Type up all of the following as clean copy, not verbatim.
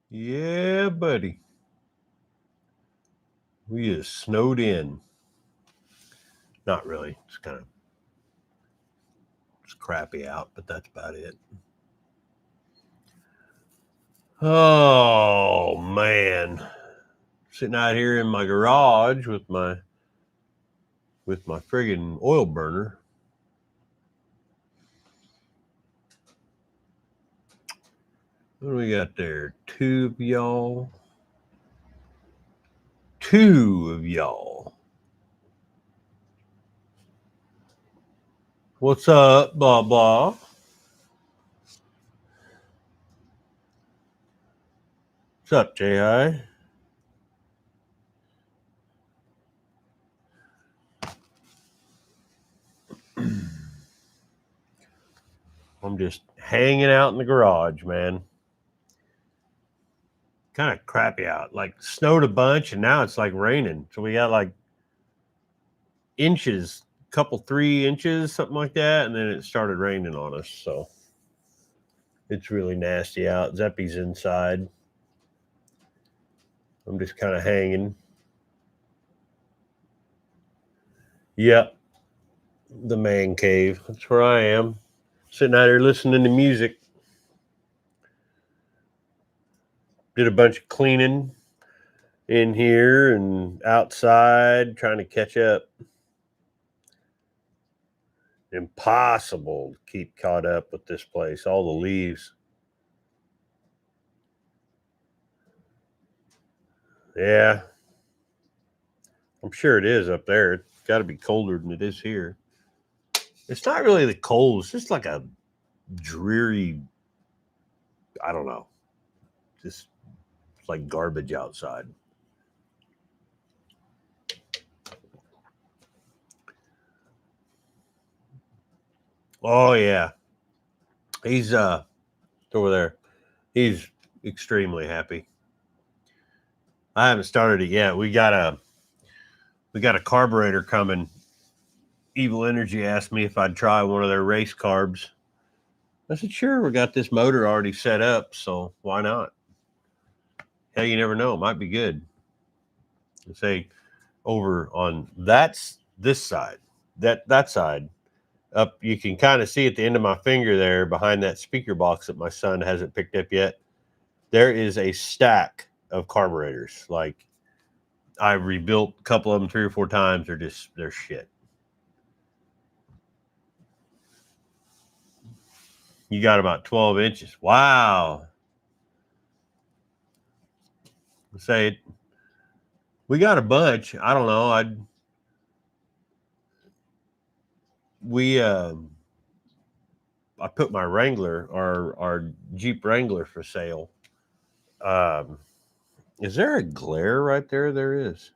Yeah, buddy. We is snowed in. Not really. It's crappy out, but that's about it. Oh man. Sitting out here in my garage with my friggin' oil burner. What do we got there? Two of y'all. Two of y'all. What's up, blah blah? What's up, J.I.? I'm just hanging out in the garage, man. Kind of crappy out. Like snowed a bunch and now it's like raining. So we got like inches, couple 3 inches, something like that, and then it started raining on us. So it's really nasty out. Zeppy's inside. I'm just kind of hanging. Yep, the man cave. That's where I am. Sitting out here listening to music. Did a bunch of cleaning in here and outside, trying to catch up. Impossible to keep caught up with this place. All the leaves. Yeah. I'm sure it is up there. It's got to be colder than it is here. It's not really the cold. It's just like a dreary, I don't know. Just it's like garbage outside. Oh yeah. He's over there. He's extremely happy. I haven't started it yet. We got a carburetor coming. Evil Energy asked me if I'd try one of their race carbs. I said, sure, we got this motor already set up, so why not? Hell, you never know. It might be good. Say over on this side, that side, up you can kind of see at the end of my finger there behind that speaker box that my son hasn't picked up yet. There is a stack of carburetors. Like I rebuilt a couple of them 3 or 4 times. They're shit. You got about 12 inches. Wow. Say we got a bunch. I don't know. We I put my Wrangler, our Jeep Wrangler, for sale. Um, is there a glare right there? There is.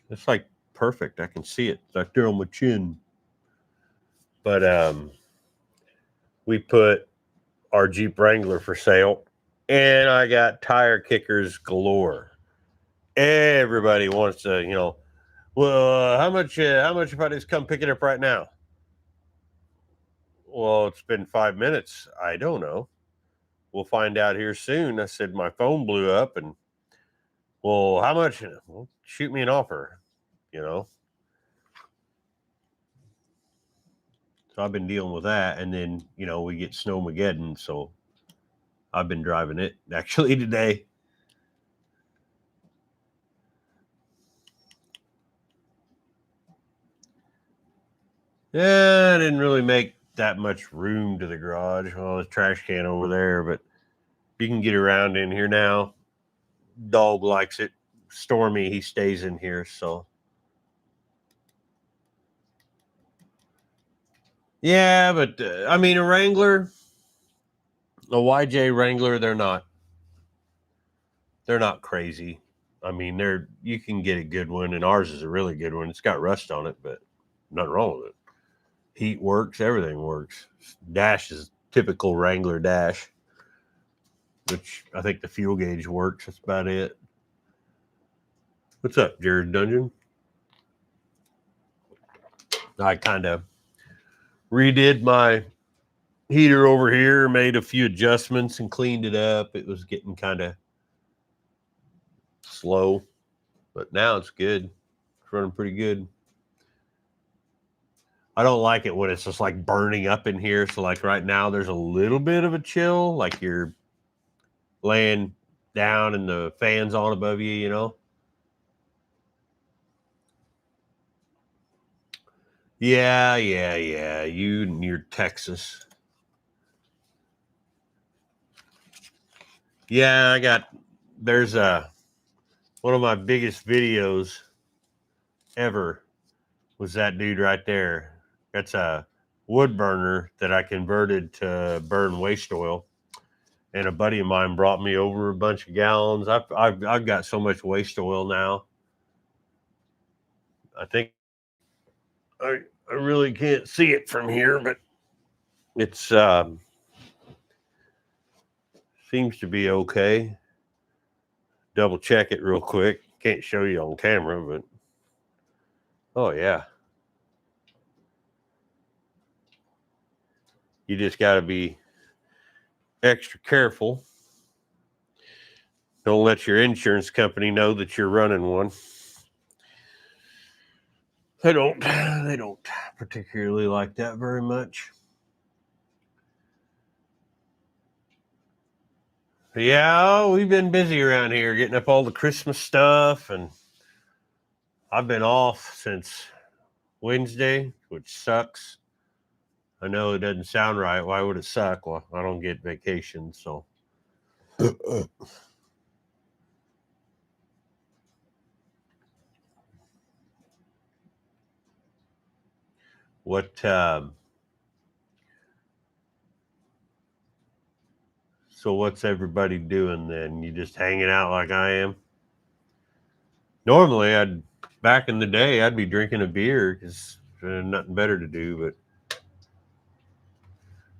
It's like perfect. I can see it. It's right there on my chin. But we put our Jeep Wrangler for sale, and I got tire kickers galore. Everybody wants to, well, how much if I just come pick it up right now? Well, it's been 5 minutes. I don't know. We'll find out here soon. I said my phone blew up, and well, how much? Well, shoot me an offer, you know. So I've been dealing with that, and then we get Snowmageddon, so I've been driving it actually today. Yeah, I didn't really make that much room to the garage. Well, the trash can over there, but you can get around in here now. Dog likes it. Stormy, he stays in here, so yeah. But I mean, a YJ Wrangler, they're not crazy. I mean, you can get a good one, and ours is a really good one. It's got rust on it, but nothing wrong with it. Heat works, everything works. Dash is typical Wrangler dash, which I think the fuel gauge works. That's about it. What's up, Jared Dungeon? I kind of redid my heater over here, made a few adjustments and cleaned it up. It was getting kind of slow, but now it's good. It's running pretty good. I don't like it when it's just like burning up in here. So like right now there's a little bit of a chill, like you're laying down and the fan's on above you, you know? Yeah. You near Texas. Yeah, there's one of my biggest videos ever was that dude right there. That's a wood burner that I converted to burn waste oil. And a buddy of mine brought me over a bunch of gallons. I've got so much waste oil now. I think I really can't see it from here, but it's seems to be okay. Double check it real quick. Can't show you on camera, but oh yeah. You just got to be extra careful. Don't let your insurance company know that you're running one. They don't particularly like that very much. Yeah, we've been busy around here getting up all the Christmas stuff, and I've been off since Wednesday, which sucks. I know it doesn't sound right. Why would it suck? Well, I don't get vacation, so. What? So what's everybody doing then? You just hanging out like I am? Normally, back in the day, I'd be drinking a beer because nothing better to do, but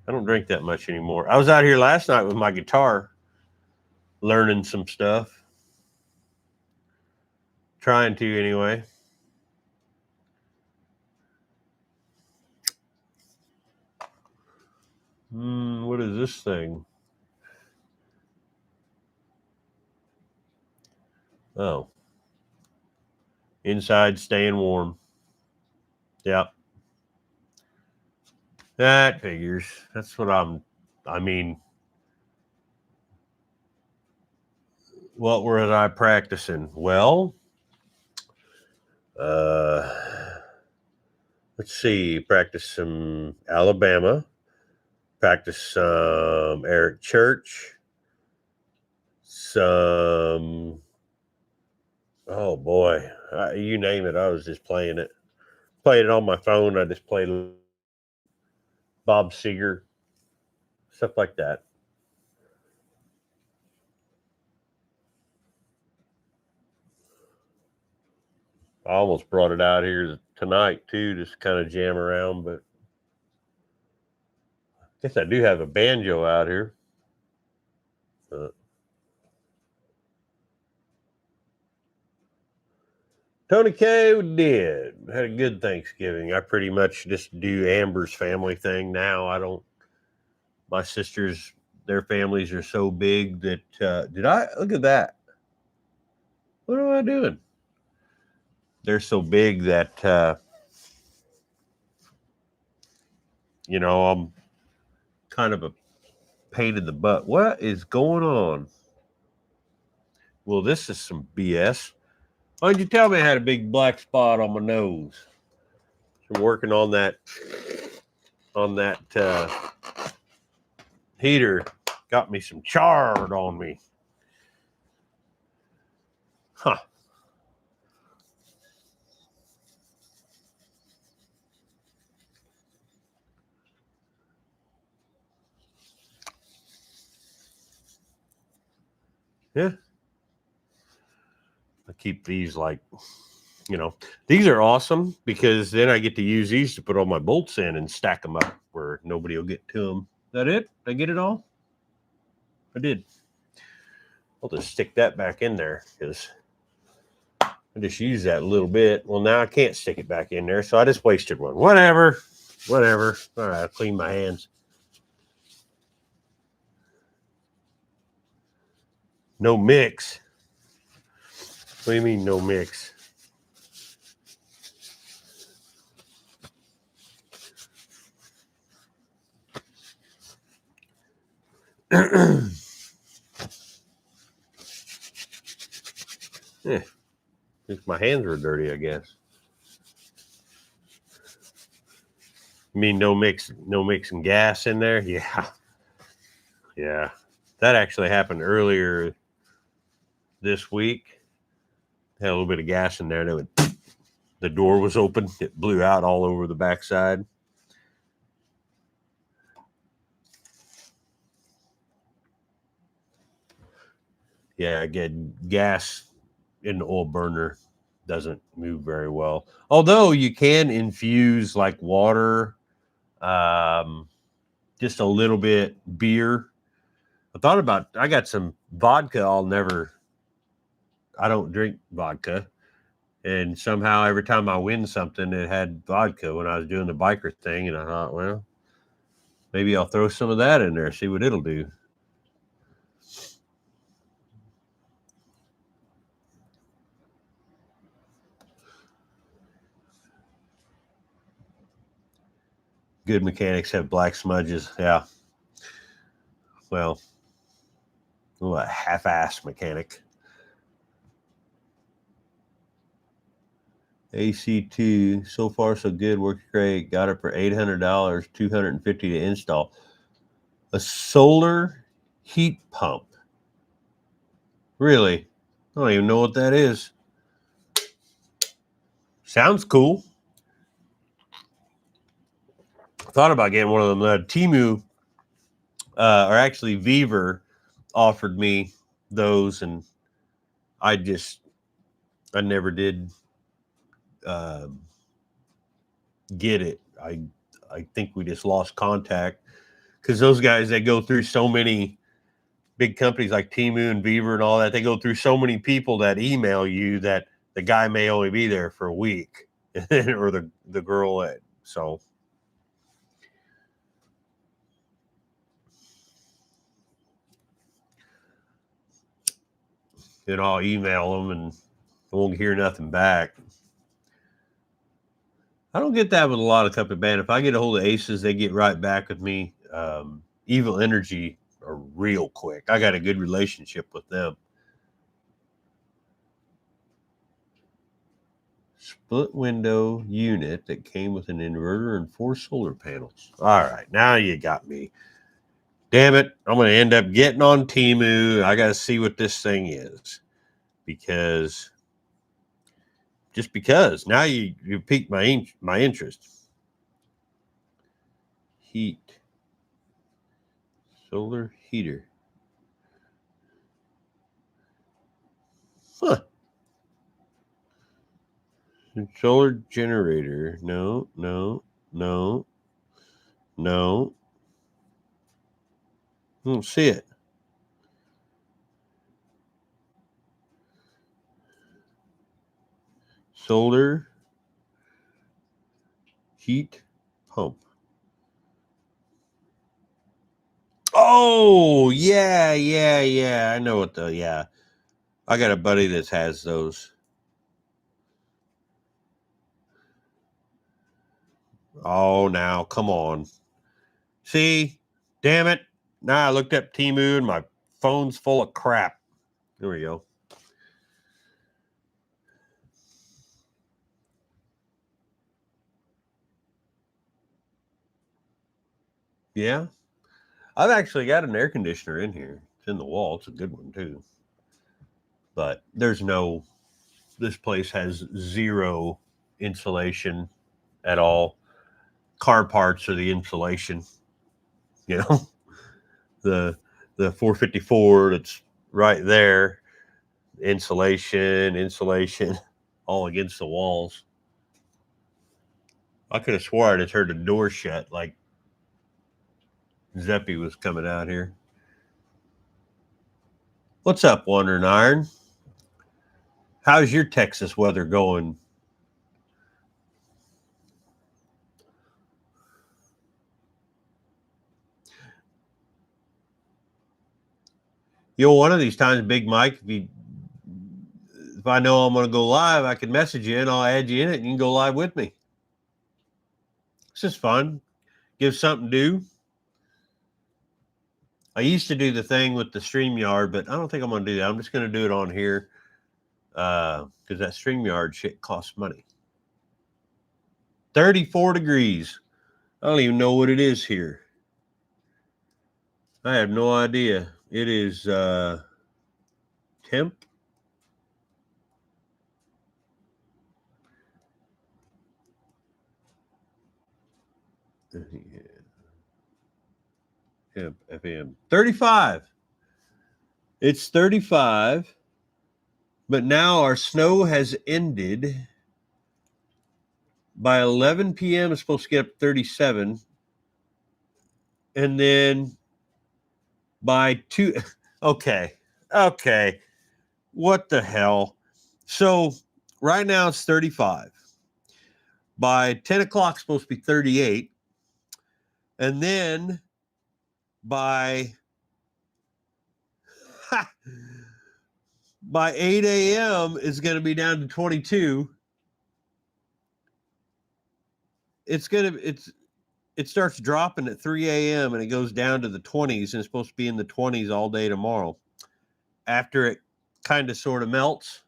I don't drink that much anymore. I was out here last night with my guitar, learning some stuff. Trying to anyway. What is this thing? Oh. Inside staying warm. Yeah. That figures. That's what I mean, what was I practicing? Well, let's see. Practice some Alabama. Practice some Eric Church. Some, oh boy, you name it. I was just playing it. Played it on my phone. I just played Bob Seger, stuff like that. I almost brought it out here tonight too, just kind of jam around, but I guess I do have a banjo out here. Tony K did. Had a good Thanksgiving. I pretty much just do Amber's family thing now. I don't, my sisters, their families are so big that, did I, look at that. What am I doing? They're so big that, I'm kind of a pain in the butt. What is going on? Well, this is some BS. Why did you tell me I had a big black spot on my nose? I'm working on that heater. Got me some chard on me. Huh. Yeah. I keep these these are awesome because then I get to use these to put all my bolts in and stack them up where nobody will get to them. Is that it? Did I get it all? I did. I'll just stick that back in there because I just used that a little bit. Well, now I can't stick it back in there, so I just wasted one. Whatever. All right, I'll clean my hands. No mix. What do you mean no mix? Yeah, just my hands were dirty, I guess. You mean no mixing gas in there? Yeah. Yeah. That actually happened earlier this week. Had a little bit of gas in there. And the door was open. It blew out all over the backside. Yeah, again, gas in the oil burner doesn't move very well. Although you can infuse like water, um, just a little bit beer. I got some vodka. I don't drink vodka. And somehow every time I win something, it had vodka when I was doing the biker thing. And I thought, well, maybe I'll throw some of that in there, see what it'll do. Good mechanics have black smudges. Yeah. Well, a half-ass mechanic. AC2, so far so good, works great. Got it for $800, $250 to install. A solar heat pump. Really? I don't even know what that is. Sounds cool. Thought about getting one of them. Timu, or actually Beaver, offered me those, and I never did uh, get it. I think we just lost contact because those guys, they go through so many big companies like Timu and Beaver and all that. They go through so many people that email you that the guy may only be there for a week, or the girl. So then I'll email them and I won't hear nothing back. I don't get that with a lot of company band. If I get a hold of Aces, they get right back with me. Evil Energy are real quick. I got a good relationship with them. Split window unit that came with an inverter and 4 solar panels. All right, now you got me. Damn it, I'm going to end up getting on Timu. I got to see what this thing is because now you piqued my interest. Heat solar heater. Huh. Solar generator. No, no, no, no. I don't see it. Solar heat pump. Oh, yeah, yeah, yeah. I know what yeah. I got a buddy that has those. Oh, now, come on. See? Damn it. Now I looked up Timu and my phone's full of crap. There we go. Yeah. I've actually got an air conditioner in here. It's in the wall. It's a good one, too. But this place has zero insulation at all. Car parts are the insulation. You know, the 454 that's right there, insulation, all against the walls. I could have swore I just heard the door shut, like Zeppy was coming out here. What's up, Wandering Iron? How's your Texas weather going? One of these times, Big Mike, if I know I'm going to go live, I can message you and I'll add you in it and you can go live with me. It's just fun. Give something to do. I used to do the thing with the StreamYard, but I don't think I'm going to do that. I'm just going to do it on here because that StreamYard shit costs money. 34 degrees. I don't even know what it is here. I have no idea. It is temp. Temp FM. 35. It's 35. But now our snow has ended. By 11 p.m., it's supposed to get up 37. And then by 2, okay. What the hell? So right now it's 35. By 10 o'clock, it's supposed to be 38. And then by 8 a.m., it's going to be down to 22. It starts dropping at 3 a.m. and it goes down to the 20s, and it's supposed to be in the 20s all day tomorrow after it kind of sort of melts.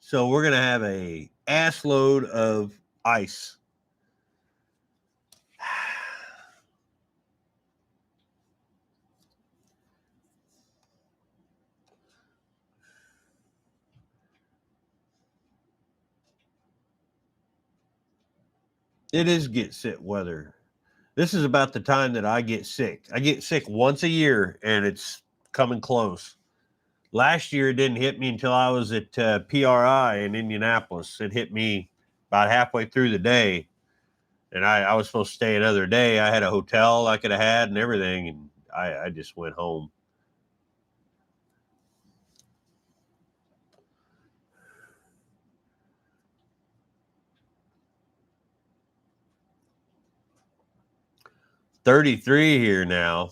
So we're going to have a ass load of ice. It is get sick weather. This is about the time that I get sick. I get sick once a year, and it's coming close. Last year, it didn't hit me until I was at PRI in Indianapolis. It hit me about halfway through the day, and I was supposed to stay another day. I had a hotel I could have had and everything, and I just went home. $33 here now.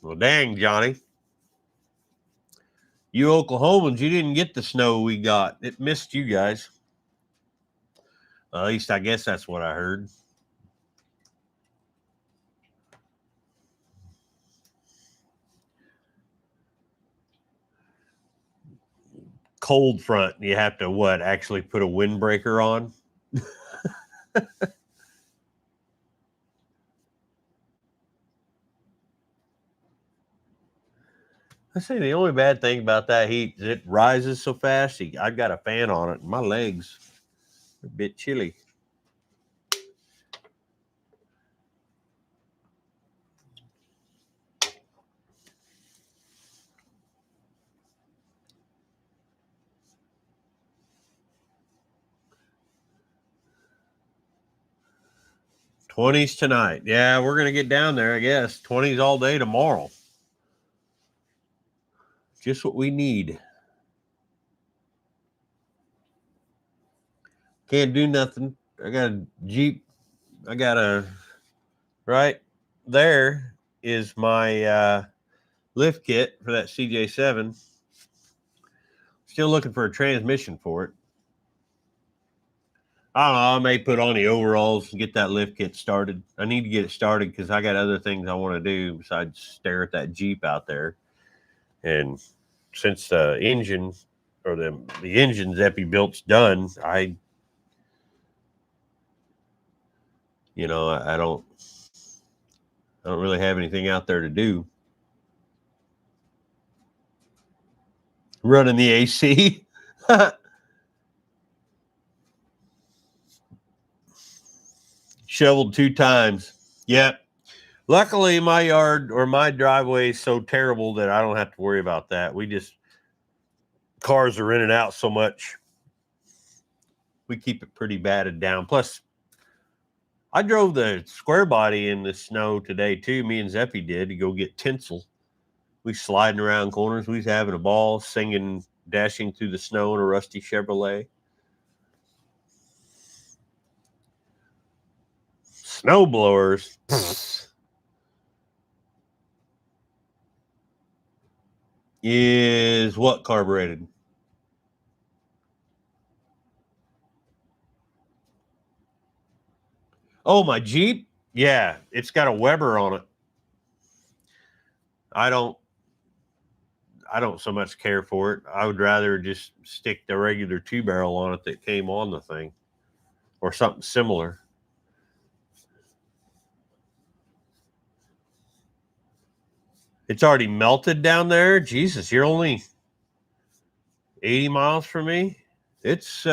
Well, dang, Johnny. You Oklahomans, you didn't get the snow we got. It missed you guys. At least I guess that's what I heard. Cold front. You have to actually put a windbreaker on? I say the only bad thing about that heat is it rises so fast. I've got a fan on it, and my legs are a bit chilly. '20s tonight. Yeah, we're gonna get down there, I guess. '20s all day tomorrow. Just what we need. Can't do nothing. I got a Jeep. Right there is my lift kit for that CJ7. Still looking for a transmission for it. I don't know. I may put on the overalls and get that lift kit started. I need to get it started because I got other things I want to do besides stare at that Jeep out there. And since the engine or the engine Zeppy built's done, I don't really have anything out there to do. Running the AC. Shoveled 2 times. Yep. Luckily, my yard or my driveway is so terrible that I don't have to worry about that. Cars are in and out so much. We keep it pretty batted down. Plus, I drove the square body in the snow today, too. Me and Zeppy did to go get tinsel. We sliding around corners. We was having a ball, singing, dashing through the snow in a rusty Chevrolet. Snow blowers. Is what carbureted? Oh, my Jeep? Yeah, it's got a Weber on it. I don't so much care for it. I would rather just stick the regular 2-barrel on it that came on the thing or something similar. It's already melted down there. Jesus, you're only 80 miles from me. It's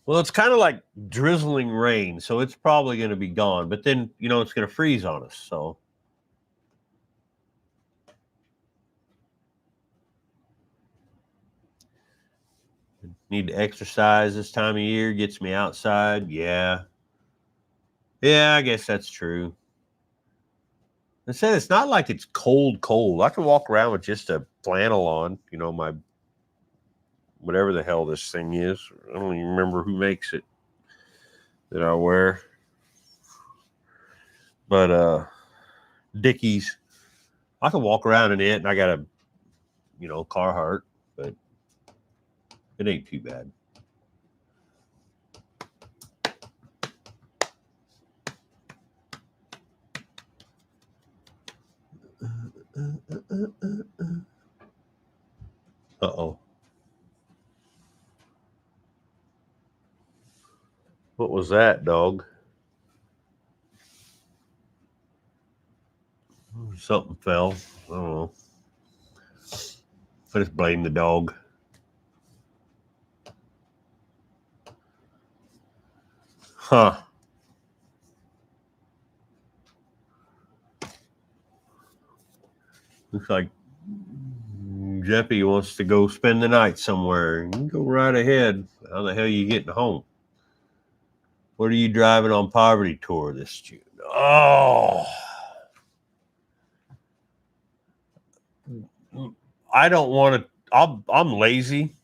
well, it's kind of like drizzling rain, so it's probably going to be gone. But then, it's going to freeze on us. So need to exercise this time of year. Gets me outside. Yeah, I guess that's true. I said it's not like it's cold. I can walk around with just a flannel on. My whatever the hell this thing is. I don't even remember who makes it that I wear. But Dickies. I can walk around in it, and I got a, Carhartt, but it ain't too bad. Uh-oh. What was that, dog? Something fell. I don't know. I just blame the dog. Huh. Looks like Jeffy wants to go spend the night somewhere. You can go right ahead. How the hell are you getting home? What are you driving on Poverty Tour this June? Oh. I don't want to. I'm lazy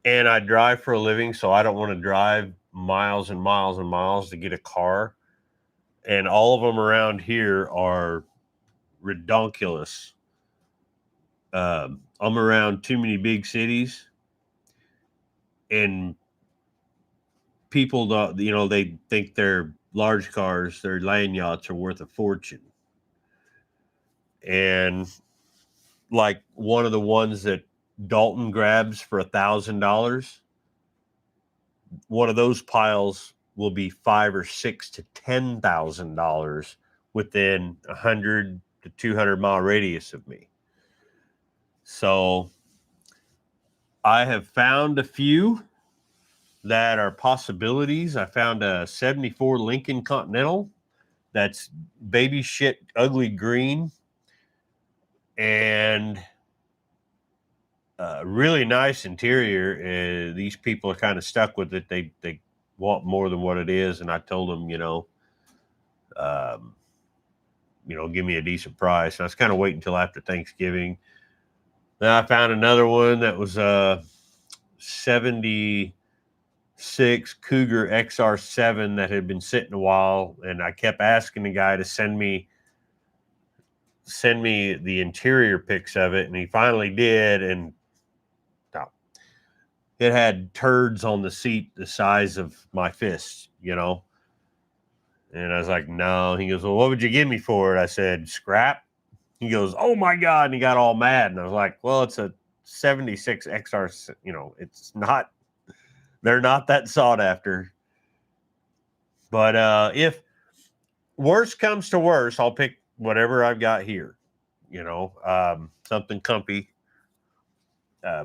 and I drive for a living, so I don't want to drive miles and miles and miles to get a car. And all of them around here are redonkulous. I'm around too many big cities, and people don't, they think their large cars, their land yachts are worth a fortune. And like one of the ones that Dalton grabs for $1,000, one of those piles will be $5,000 or $6,000 to $10,000 within 100 to 200-mile radius of me. So I have found a few that are possibilities. I found a 74 Lincoln Continental that's baby shit ugly green and really nice interior. These people are kind of stuck with it. They want more than what it is, and I told them, um, give me a decent price. And I was kind of waiting until after Thanksgiving. Then I found another one that was 76 Cougar XR7 that had been sitting a while, and I kept asking the guy to send me the interior pics of it, and he finally did. And it had turds on the seat the size of my fist, And I was like, no. He goes, well, what would you give me for it? I said, scrap. He goes, oh my God. And he got all mad. And I was like, well, it's a 76 XR, it's not, they're not that sought after. But if worse comes to worse, I'll pick whatever I've got here, something comfy.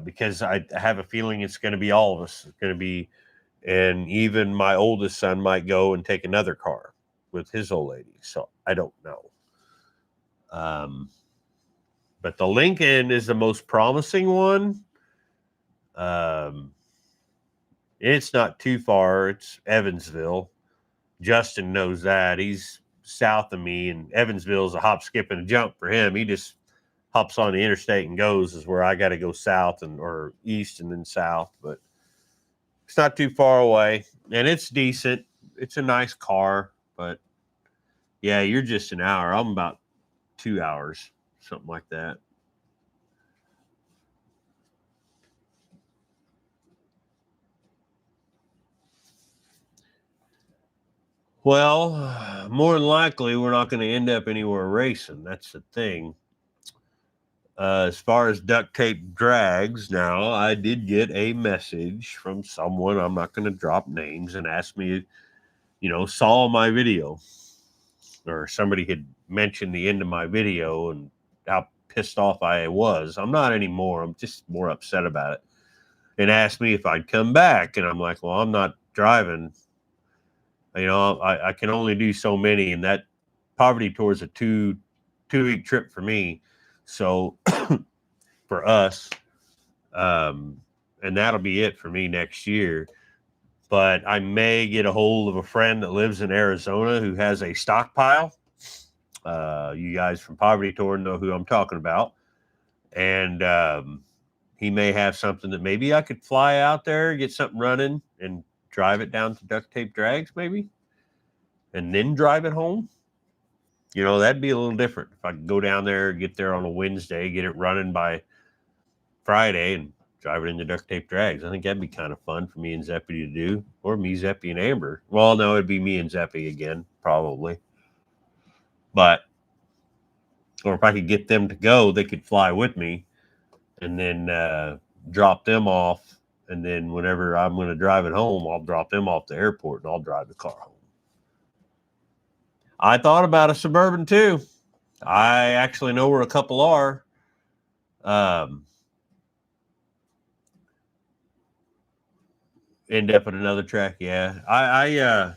Because I have a feeling it's going to be all of us. It's going to be, and even my oldest son might go and take another car with his old lady. So I don't know. But the Lincoln is the most promising one. It's not too far. It's Evansville. Justin knows that. He's south of me, and Evansville is a hop, skip, and a jump for him. He just hops on the interstate and goes. Is where I got to go south or east and then south. But it's not too far away, and it's decent. It's a nice car, but yeah, you're just an hour. I'm about 2 hours, something like that. Well, more than likely, we're not going to end up anywhere racing. That's the thing. As far as duct tape drags, now I did get a message from someone. I'm not going to drop names, and asked me, saw my video, or somebody had mentioned the end of my video and how pissed off I was. I'm not anymore. I'm just more upset about it. And asked me if I'd come back, and I'm like, well, I'm not driving. I can only do so many, and that poverty tour is a two-week trip for me. So for us, and that'll be it for me next year. But I may get a hold of a friend that lives in Arizona who has a stockpile. You guys from Poverty Tour know who I'm talking about. And he may have something that maybe I could fly out there, get something running, and drive it down to duct tape drags, maybe, and then drive it home. That'd be a little different. If I could go down there, get there on a Wednesday, get it running by Friday, and drive it into duct tape drags. I think that'd be kind of fun for me and Zeppy to do, or me, Zeppy, and Amber. Well, no, it'd be me and Zeppy again, probably. But, or if I could get them to go, they could fly with me, and then drop them off. And then whenever I'm going to drive it home, I'll drop them off the airport and I'll drive the car home. I thought about a Suburban too. I actually know where a couple are. End up at another track. Yeah. I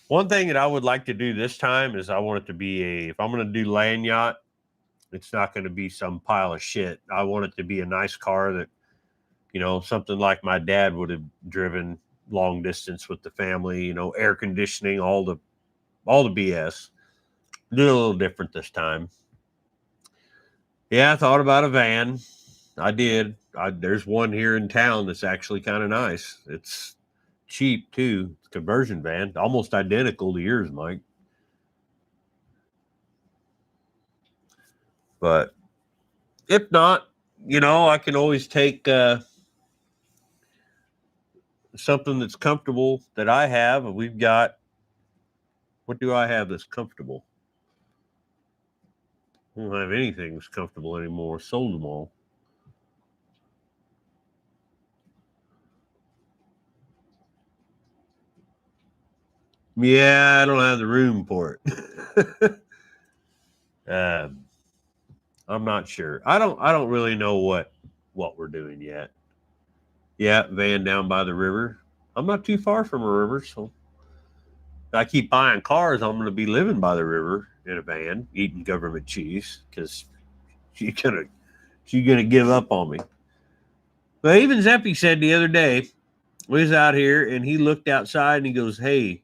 one thing that I would like to do this time is I want it to be if I'm going to do land yacht, it's not going to be some pile of shit. I want it to be a nice car that, something like my dad would have driven long distance with the family, air conditioning, all the BS. Do it a little different this time. Yeah, I thought about a van. I did. There's one here in town that's actually kind of nice. It's cheap too. It's a conversion van, almost identical to yours, Mike. But if not, I can always take something that's comfortable that I have. We've got, what do I have that's comfortable? I don't have anything that's comfortable anymore. Sold them all. Yeah, I don't have the room for it. I'm not sure. I don't really know what we're doing yet. Yeah, van down by the river. I'm not too far from a river, so if I keep buying cars, I'm going to be living by the river in a van, eating government cheese because she's gonna give up on me. But even Zeppy said the other day, we was out here and he looked outside and he goes, "Hey,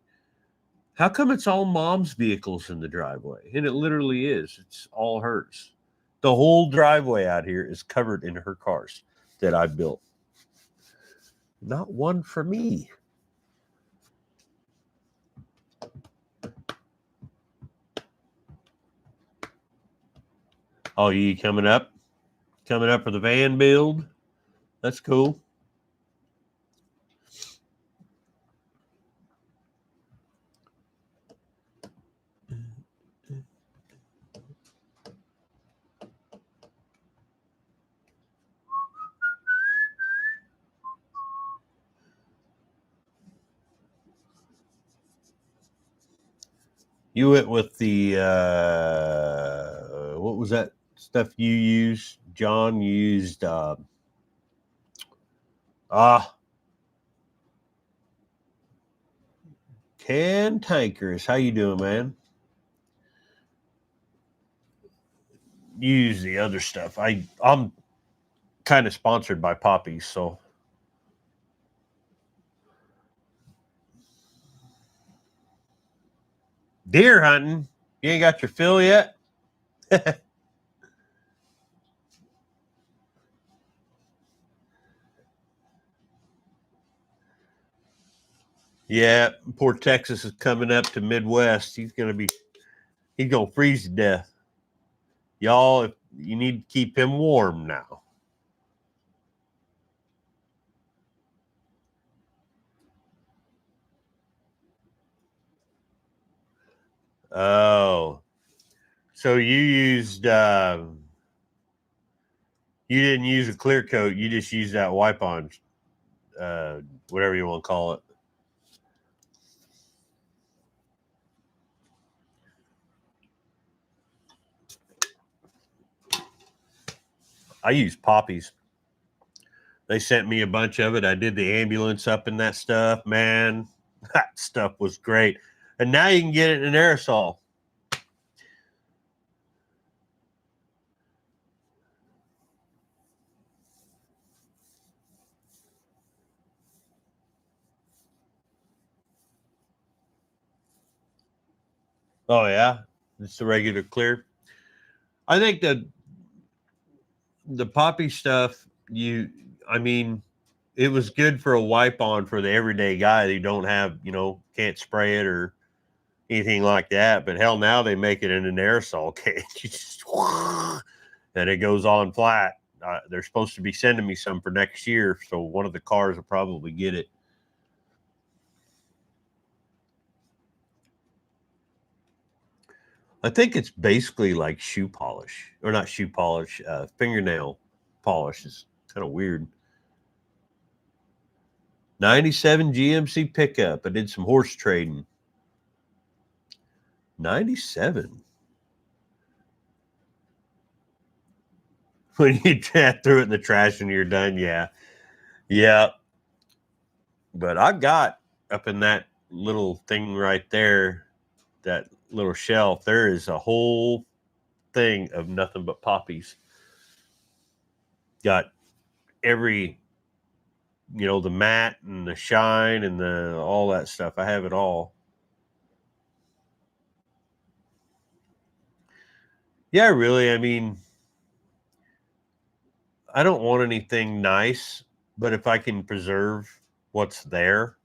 how come it's all mom's vehicles in the driveway?" And it literally is. It's all hers. The whole driveway out here is covered in her cars that I built. Not one for me. Oh, you coming up? Coming up for the van build? That's cool. You went with the what was that stuff you used? John used Can Tankers. How you doing, man? Use the other stuff. I'm kind of sponsored by Poppies, so deer hunting. You ain't got your fill yet? Yeah, poor Texas is coming up to Midwest. He's gonna freeze to death. Y'all, if you need to keep him warm now. Oh, so you didn't use a clear coat. You just used that wipe on, whatever you want to call it. I use poppies. They sent me a bunch of it. I did the ambulance up in that stuff. Man, that stuff was great. And now you can get it in an aerosol. Oh yeah, it's the regular clear. I think the poppy stuff. I mean, it was good for a wipe on for the everyday guy that don't have, can't spray it or anything like that. But hell, now they make it in an aerosol can. You just, and it goes on flat. They're supposed to be sending me some for next year, so one of the cars will probably get it. I think it's basically like shoe polish, or not shoe polish, fingernail polish. Is kind of weird. 97 GMC pickup. I did some horse trading. 97. When you threw it in the trash and you're done, yeah. Yeah. But I've got up in that little thing right there, that little shelf, there is a whole thing of nothing but poppies. Got every, the matte and the shine and the all that stuff. I have it all. Yeah, really. I mean, I don't want anything nice, but if I can preserve what's there,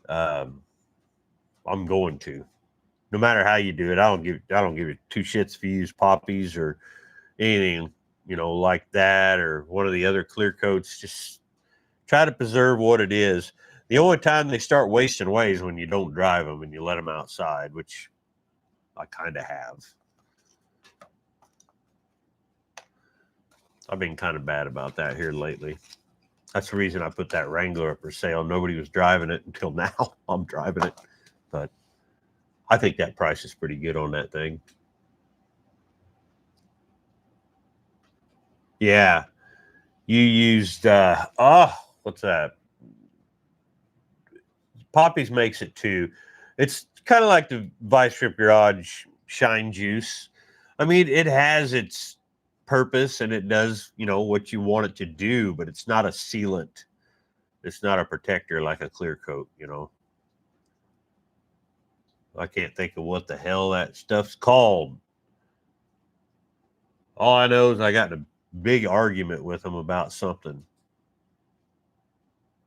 um, I'm going to. No matter how you do it, I don't give it two shits if you use poppies or anything, like that, or one of the other clear coats. Just try to preserve what it is. The only time they start wasting away is when you don't drive them and you let them outside, which I kind of have. I've been kind of bad about that here lately. That's the reason I put that Wrangler up for sale. Nobody was driving it until now. I'm driving it, but I think that price is pretty good on that thing. Yeah, you used what's that? Poppies makes it too. It's kind of like the Vice Grip Garage Shine Juice. I mean, it has its purpose and it does, what you want it to do, but it's not a sealant. It's not a protector like a clear coat. I can't think of what the hell that stuff's called. All I know is I got in a big argument with them about something.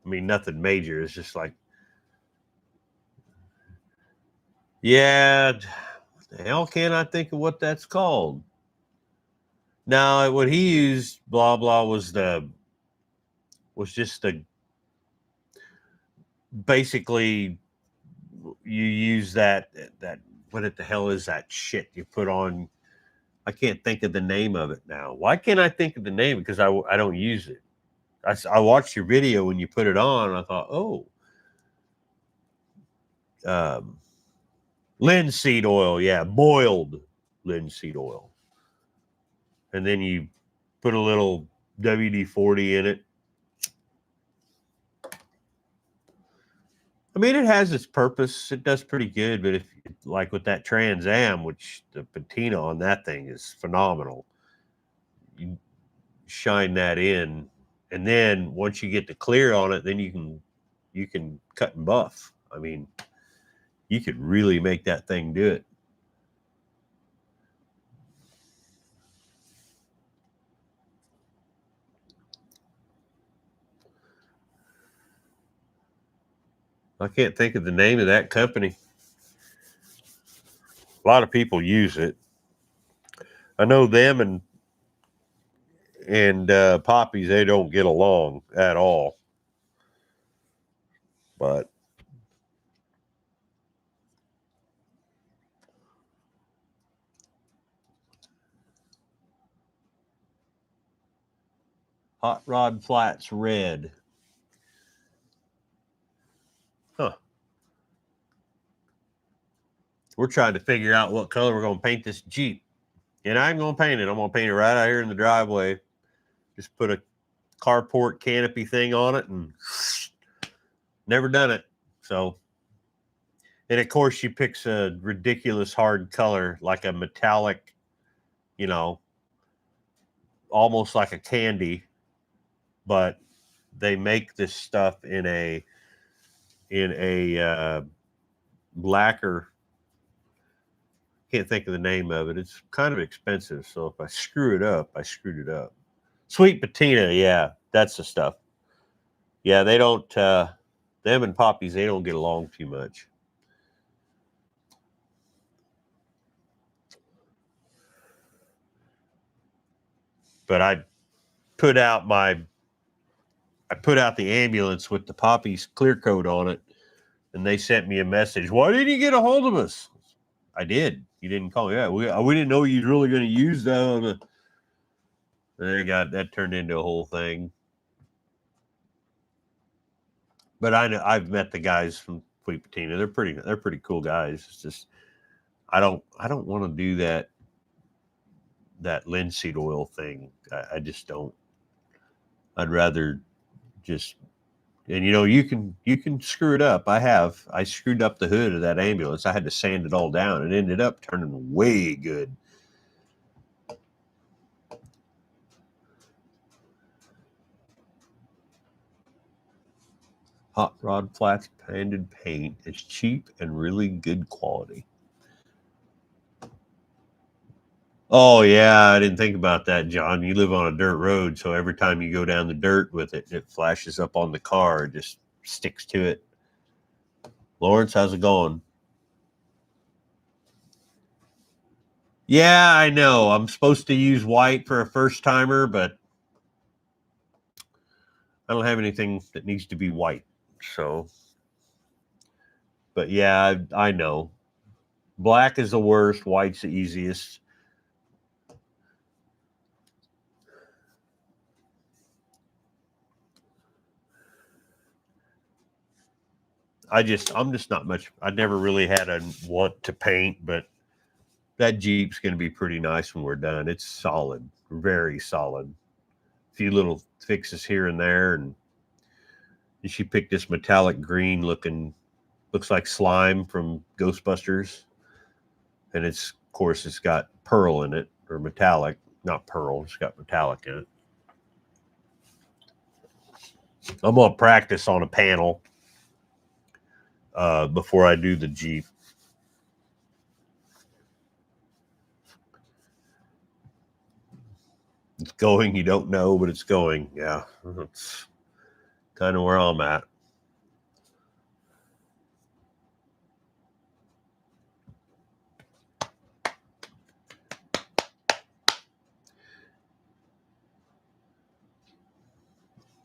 I mean, nothing major. It's just like, yeah, what the hell can I think of what that's called? Now, what he used, blah blah, was just the basically you use that what the hell is that shit you put on? I can't think of the name of it now. Why can't I think of the name? Because I don't use it. I watched your video when you put it on. And I thought, oh, um, linseed oil, yeah, boiled linseed oil, and then you put a little WD-40 in it. I mean, it has its purpose. It does pretty good, but if like with that Trans Am, which the patina on that thing is phenomenal, you shine that in, and then once you get the clear on it, then you can cut and buff. I mean, you could really make that thing do it. I can't think of the name of that company. A lot of people use it. I know them and Poppies, they don't get along at all. But Hot Rod Flats red. Huh. We're trying to figure out what color we're going to paint this Jeep. And I'm going to paint it. I'm going to paint it right out here in the driveway. Just put a carport canopy thing on it and never done it. So, and of course, she picks a ridiculous hard color, like a metallic, you know, almost like a candy, but they make this stuff in a lacquer. Can't think of the name of it. It's kind of expensive. So if I screw it up, I screwed it up. Sweet patina, yeah, that's the stuff. Yeah, they don't. Them and Poppies, they don't get along too much. But I put out the ambulance with the Poppies clear coat on it, and they sent me a message. Why didn't you get a hold of us? I did. You didn't call. Yeah, we didn't know you were really going to use that. That turned into a whole thing. But I know I've met the guys from Sweet Patina. They're pretty cool guys. It's just I don't want to do that linseed oil thing. I just don't. I'd rather just, and you can screw it up. I screwed up the hood of that ambulance. I had to sand it all down. It ended up turning way good. Hot Rod Flats painted paint is cheap and really good quality. Oh yeah, I didn't think about that, John. You live on a dirt road, so every time you go down the dirt with it, it flashes up on the car, it just sticks to it. Lawrence, how's it going? Yeah, I know. I'm supposed to use white for a first timer, but I don't have anything that needs to be white. So, but yeah, I know. Black is the worst, white's the easiest. I'm just not much. I never really had a want to paint, but that Jeep's going to be pretty nice when we're done. It's solid, very solid. A few little fixes here and there, and she picked this metallic green looking, looks like slime from Ghostbusters, and of course it's got pearl in it, or metallic, not pearl. It's got metallic in it. I'm gonna practice on a panel before I do the Jeep. It's going. You don't know, but it's going. Yeah, that's kind of where I'm at.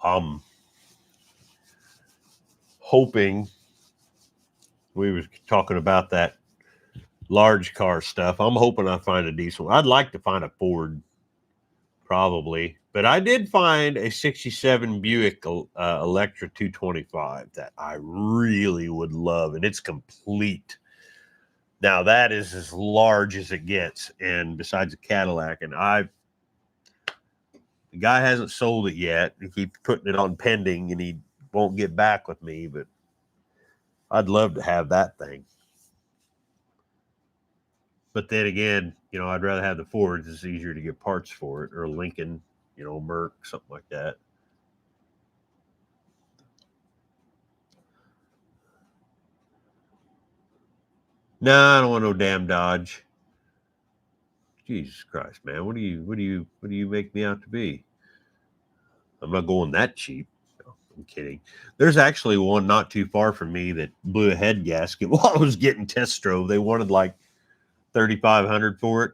I'm hoping, we was talking about that large car stuff. I'm hoping I find a decent one. I'd like to find a Ford, probably, but I did find a 67 Buick Electra 225 that I really would love, and it's complete. Now that is as large as it gets, and besides a Cadillac, and the guy hasn't sold it yet. He keeps putting it on pending, and he won't get back with me, but I'd love to have that thing. But then again, I'd rather have the Fords. It's easier to get parts for it, or Lincoln, Merc, something like that. Nah, I don't want no damn Dodge. Jesus Christ, man. What do you make me out to be? I'm not going that cheap. No, I'm kidding. There's actually one not too far from me that blew a head gasket while I was getting test drove. They wanted like 3,500 for it.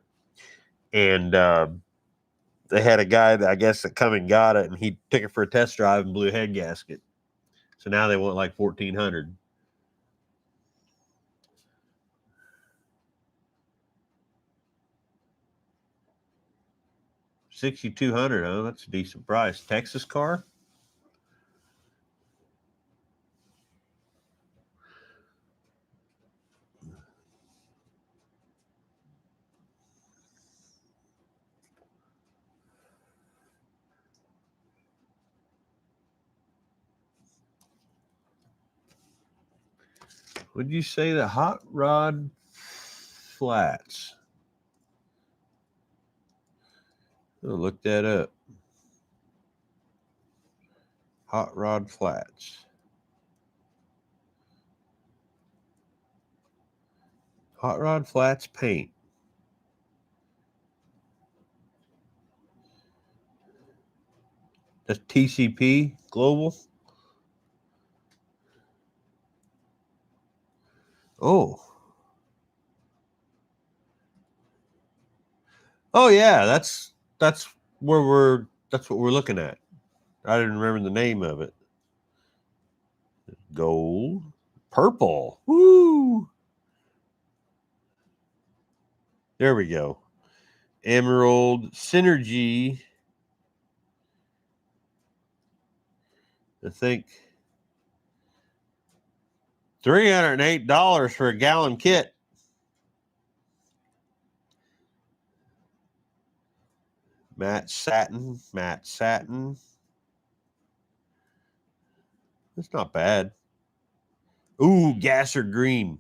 And they had a guy that I guess that come and got it, and he took it for a test drive and blew a head gasket. So now they want like $1,400. $6,200. Oh, that's a decent price. Texas car. Would you say the hot rod flats? I'll look that up. Hot rod flats. Hot rod flats paint. That's TCP Global. Oh. Oh yeah, that's what we're looking at. I didn't remember the name of it. Gold, purple. Woo! There we go. Emerald Synergy. I think $308 for a gallon kit. Matte satin. That's not bad. Ooh, Gasser green.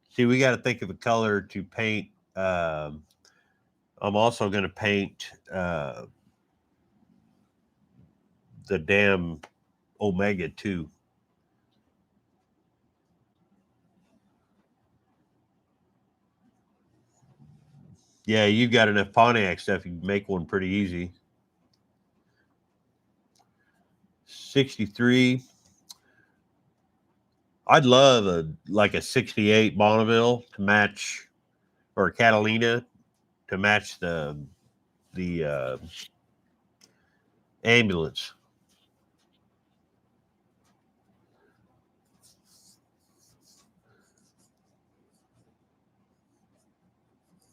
See, we got to think of a color to paint. I'm also going to paint the damn Omega 2. Yeah, you've got enough Pontiac stuff. You can make one pretty easy. 63. I'd love a 68 Bonneville to match, or a Catalina to match the ambulance.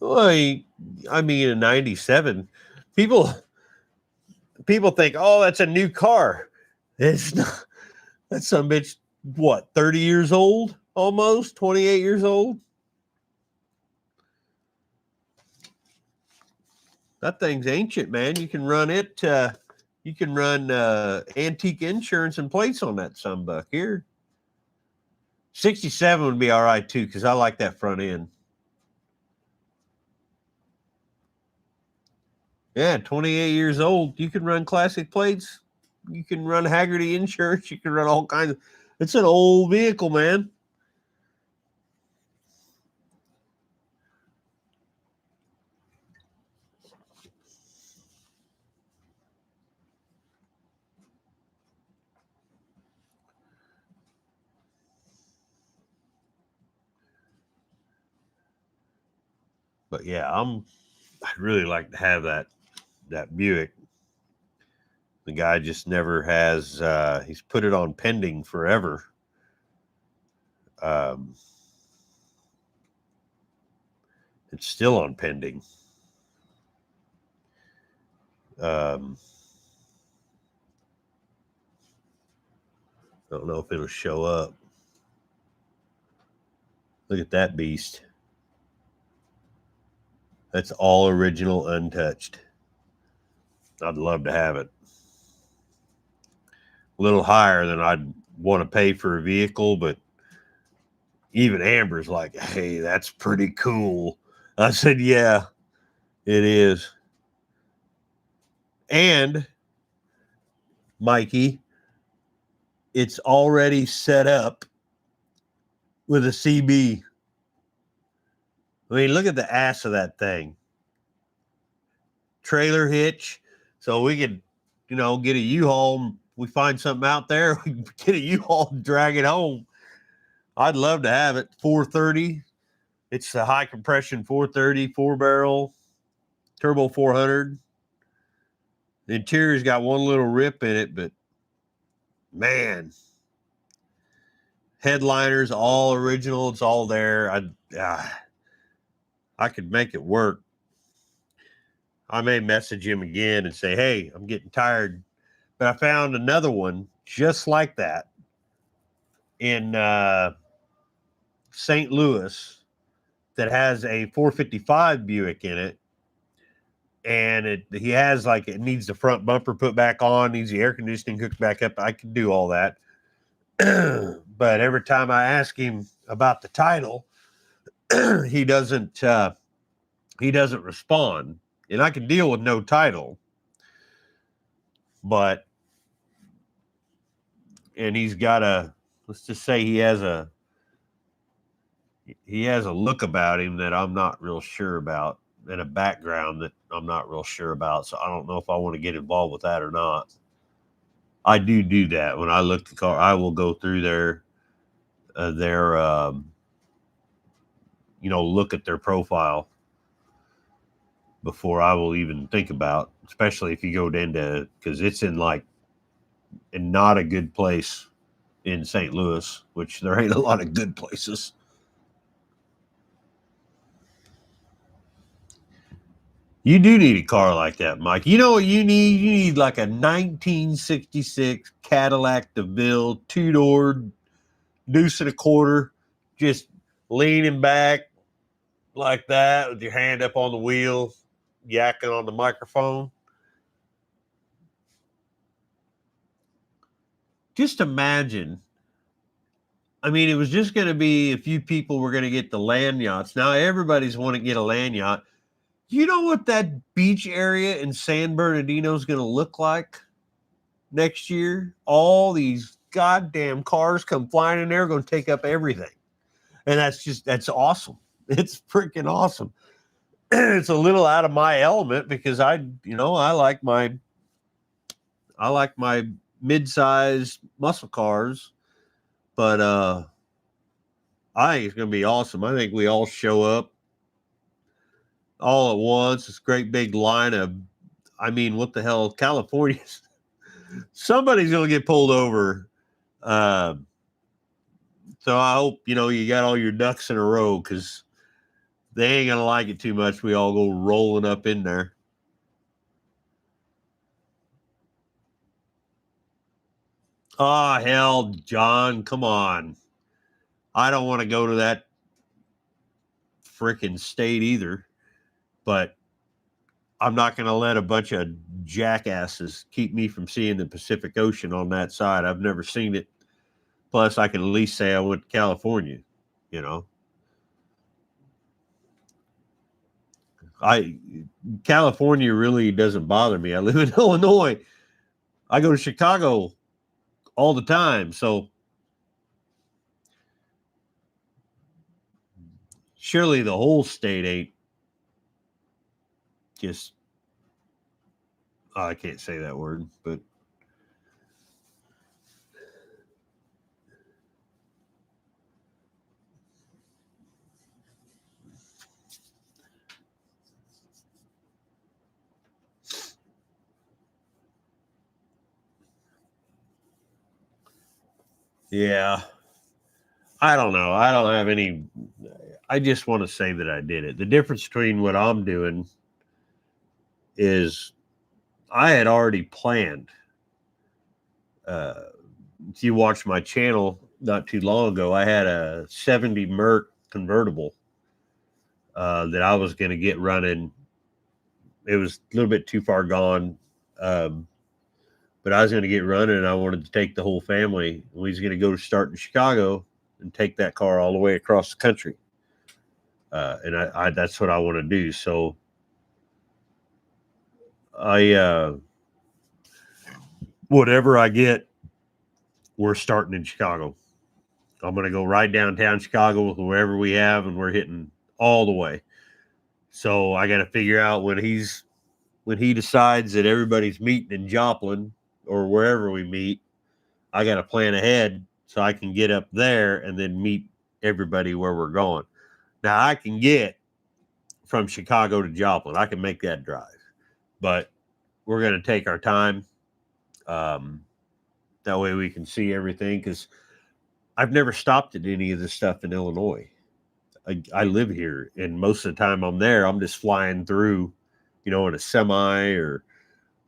Well, I mean, a 97. People think, oh, that's a new car. It's not. That's some bitch. What, 30 years old? Almost 28 years old. That thing's ancient, man. You can run it. You can run antique insurance and plates on that sunbuck here. 67 would be all right too, because I like that front end. Yeah, 28 years old. You can run classic plates. You can run Haggerty insurance. You can run all kinds of. It's an old vehicle, man. But yeah, I'd really like to have that Buick. The guy just never has. He's put it on pending forever. It's still on pending. I don't know if it'll show up. Look at that beast. That's all original, untouched. I'd love to have it. A little higher than I'd want to pay for a vehicle, but even Amber's like, hey, that's pretty cool. I said, yeah, it is. And Mikey, it's already set up with a CB. I mean, look at the ass of that thing. Trailer hitch. So we could, get a U-Haul. We find something out there, we can get a U-Haul and drag it home. I'd love to have it. 430. It's a high compression 430, 4-barrel, turbo 400. The interior's got one little rip in it, but man, headliners all original. It's all there. I could make it work. I may message him again and say, hey, I'm getting tired. But I found another one just like that in St. Louis that has a 455 Buick in it. And he has like, it needs the front bumper put back on, needs the air conditioning hooked back up. I can do all that. But every time I ask him about the title, he doesn't respond. And I can deal with no title, but and he's got let's just say he has a look about him that I'm not real sure about, and a background that I'm not real sure about. So I don't know if I want to get involved with that or not. I do that when I look the car. I will go through their look at their profile before I will even think about, especially if you go into, because it's in not a good place in St. Louis, which there ain't a lot of good places. You do need a car like that, Mike. You know what you need? You need like a 1966 Cadillac DeVille, two-door, deuce and a quarter, just leaning back like that with your hand up on the wheel, yakking on the microphone. Just imagine. I mean, it was just going to be a few people were going to get the land yachts. Now everybody's want to get a land yacht. You know what that beach area in San Bernardino is going to look like next year? All these goddamn cars come flying in there, going to take up everything. And that's awesome. It's freaking awesome. It's a little out of my element because I like my mid-size muscle cars, but I think it's going to be awesome. I think we all show up all at once. This great big line of, I mean, what the hell, California? Somebody's going to get pulled over. So I hope, you got all your ducks in a row, because they ain't going to like it too much. We all go rolling up in there. Oh, hell, John, come on. I don't want to go to that freaking state either, but I'm not going to let a bunch of jackasses keep me from seeing the Pacific Ocean on that side. I've never seen it. Plus, I can at least say I went to California, California really doesn't bother me. I live in Illinois. I go to Chicago all the time. So surely the whole state ain't just, I can't say that word, but yeah, I don't know. I don't have any. I just want to say that I did it. The difference between what I'm doing is I had already planned. If you watched my channel not too long ago, I had a 70 Merc convertible that I was going to get running. It was a little bit too far gone, but I was going to get running, and I wanted to take the whole family. We was going to go start in Chicago and take that car all the way across the country. And I that's what I want to do. So whatever I get, we're starting in Chicago. I'm going to go right downtown Chicago with wherever we have, and we're hitting all the way. So I got to figure out when he decides that everybody's meeting in Joplin or wherever we meet, I got to plan ahead so I can get up there and then meet everybody where we're going. Now I can get from Chicago to Joplin. I can make that drive, but we're going to take our time. That way we can see everything, because I've never stopped at any of this stuff in Illinois. I live here, and most of the time I'm there, I'm just flying through, in a semi or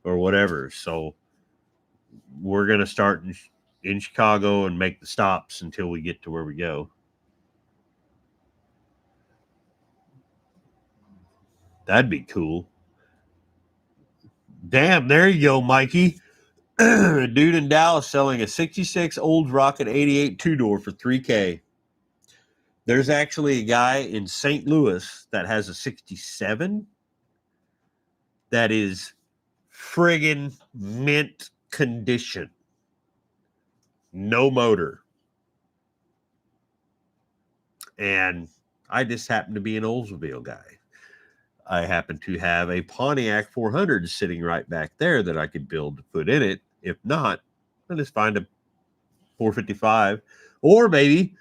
whatever. So we're going to start in Chicago and make the stops until we get to where we go. That'd be cool. Damn, there you go, Mikey. A dude in Dallas selling a 66 Olds Rocket 88 two-door for $3K. There's actually a guy in St. Louis that has a 67 that is friggin' mint condition. No motor. And I just happen to be an Oldsmobile guy. I happen to have a Pontiac 400 sitting right back there that I could build to put in it. If not, I'll just find a 455, or maybe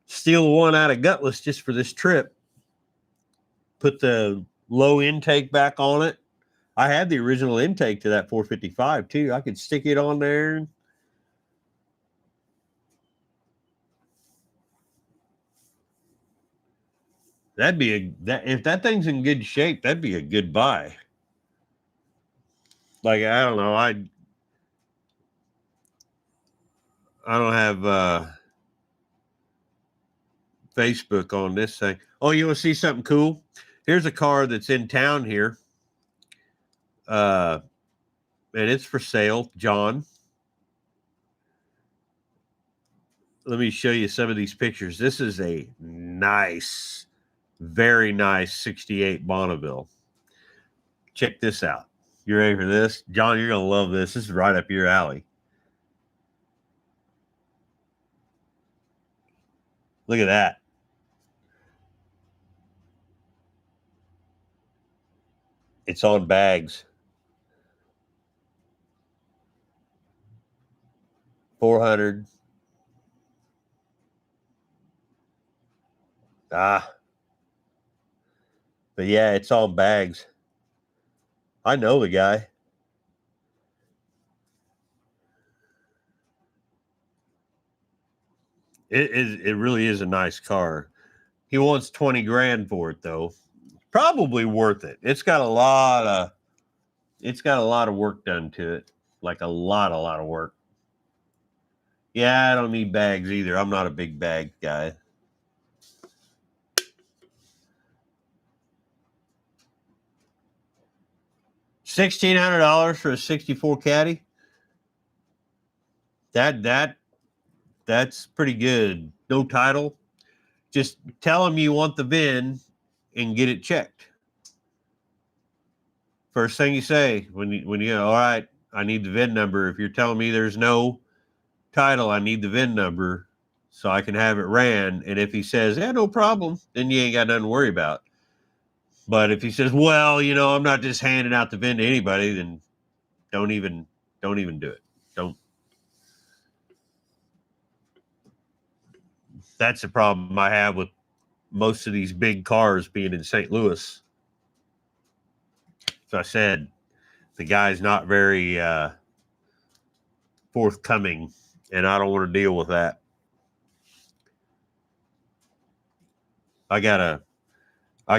steal one out of Gutless just for this trip. Put the low intake back on it. I had the original intake to that 455 too. I could stick it on there. That'd be if that thing's in good shape, that'd be a good buy. Like, I don't know, I don't have Facebook on this thing. Oh, you want to see something cool? Here's a car that's in town here. And it's for sale, John. Let me show you some of these pictures. This is a nice, very nice 68 Bonneville. Check this out. You ready for this? John, you're going to love this. This is right up your alley. Look at that. It's on bags. 400. But yeah, it's on bags. I know the guy. It really is a nice car. He wants 20 grand for it though. Probably worth it. It's got a lot of work done to it. Like a lot of work. Yeah, I don't need bags either. I'm not a big bag guy. $1,600 for a 64 Caddy. That's pretty good. No title. Just tell them you want the VIN and get it checked. First thing you say when you go, all right, I need the VIN number. If you're telling me there's no title, I need the VIN number so I can have it ran. And if he says, yeah, no problem, then you ain't got nothing to worry about. But if he says, well, I'm not just handing out the VIN to anybody, then don't even do it. Don't. That's the problem I have with most of these big cars being in St. Louis. So I said, the guy's not very forthcoming, and I don't want to deal with that. I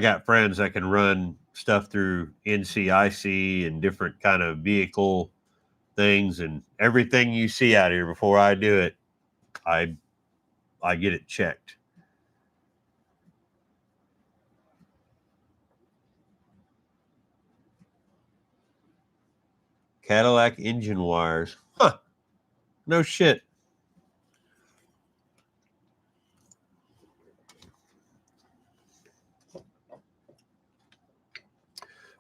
got friends that can run stuff through NCIC and different kind of vehicle things, and everything you see out here before I do it, I get it checked. Cadillac engine wires. Huh. No shit.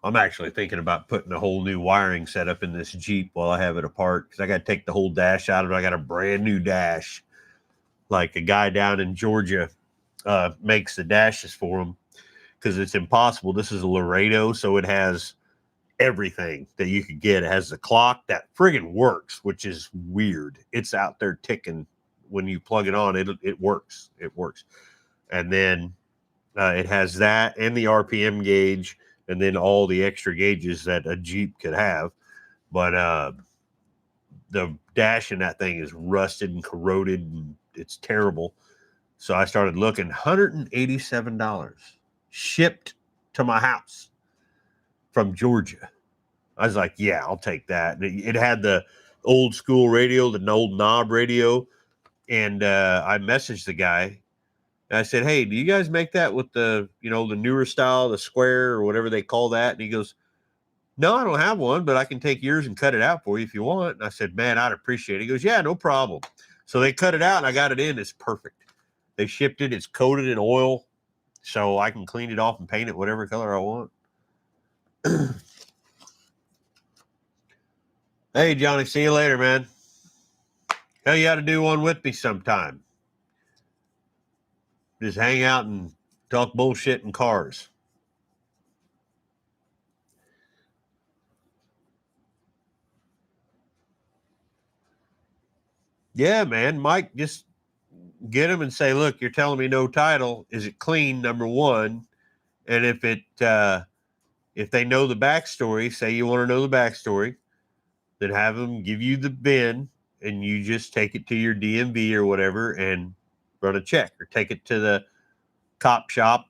I'm actually thinking about putting a whole new wiring setup in this Jeep while I have it apart, because I got to take the whole dash out of it. I got a brand new dash. Like a guy down in Georgia makes the dashes for them, because it's impossible. This is a Laredo, so it has everything that you could get. It has the clock that friggin' works, which is weird. It's out there ticking. When you plug it on, it works. It works. And then It has that and the RPM gauge, and then all the extra gauges that a Jeep could have. But the dash in that thing is rusted and corroded, and it's terrible. So I started looking. $187 shipped to my house from Georgia. I was like, yeah, I'll take that. And it had the old school radio, the old knob radio. And I messaged the guy. And I said, hey, do you guys make that with the, the newer style, the square or whatever they call that? And he goes, no, I don't have one, but I can take yours and cut it out for you if you want. And I said, man, I'd appreciate it. He goes, yeah, no problem. So they cut it out and I got it in. It's perfect. They shipped it. It's coated in oil, so I can clean it off and paint it whatever color I want. Hey, Johnny, see you later, man. Hell, you got to do one with me sometime. Just hang out and talk bullshit in cars. Yeah, man. Mike, just get him and say, look, you're telling me no title. Is it clean, number one? And if they know the backstory, say you want to know the backstory, then have them give you the VIN and you just take it to your DMV or whatever and run a check, or take it to the cop shop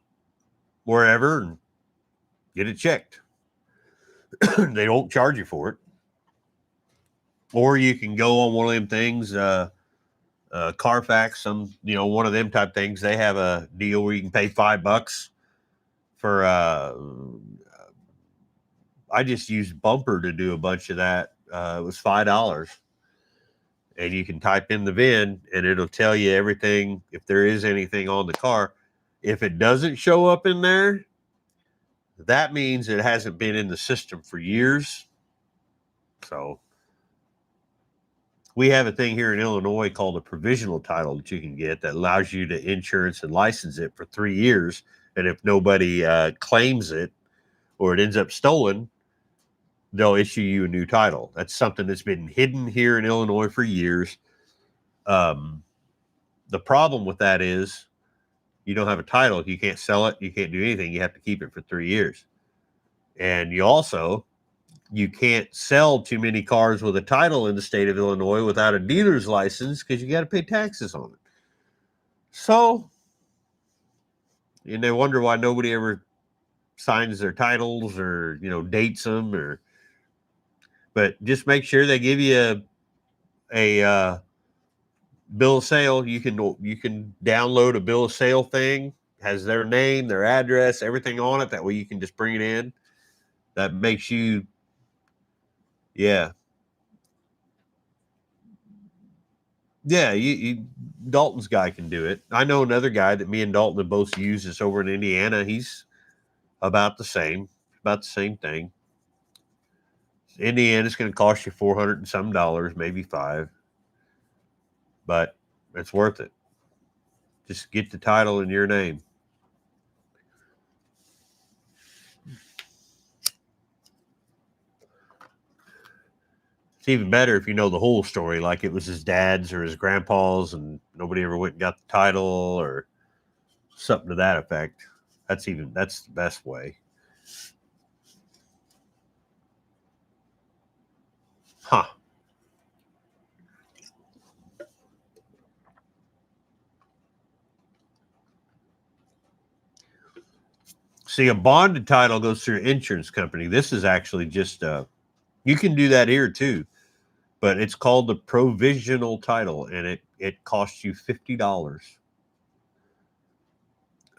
wherever and get it checked. They don't charge you for it. Or you can go on one of them things, Carfax, one of them type things. They have a deal where you can pay $5 for. I just used Bumper to do a bunch of that. It was $5, and you can type in the VIN, and it'll tell you everything if there is anything on the car. If it doesn't show up in there, that means it hasn't been in the system for years. So we have a thing here in Illinois called a provisional title that you can get that allows you to insurance and license it for 3 years. And if nobody claims it or it ends up stolen, they'll issue you a new title. That's something that's been hidden here in Illinois for years. The problem with that is you don't have a title. You can't sell it. You can't do anything. You have to keep it for 3 years. And you can't sell too many cars with a title in the state of Illinois without a dealer's license, because you got to pay taxes on it. So, and they wonder why nobody ever signs their titles or, dates them, but just make sure they give you a bill of sale. You can download a bill of sale thing, has their name, their address, everything on it. That way you can just bring it in. That makes you, yeah. Yeah, Dalton's guy can do it. I know another guy that me and Dalton have both used is over in Indiana. He's about the same thing. Indiana's going to cost you $400 and some dollars, maybe $5, but it's worth it. Just get the title in your name. It's even better if you know the whole story, like it was his dad's or his grandpa's and nobody ever went and got the title or something to that effect. That's the best way. Huh. See, a bonded title goes through an insurance company. This is actually just you can do that here too, but it's called the provisional title, and it costs you $50.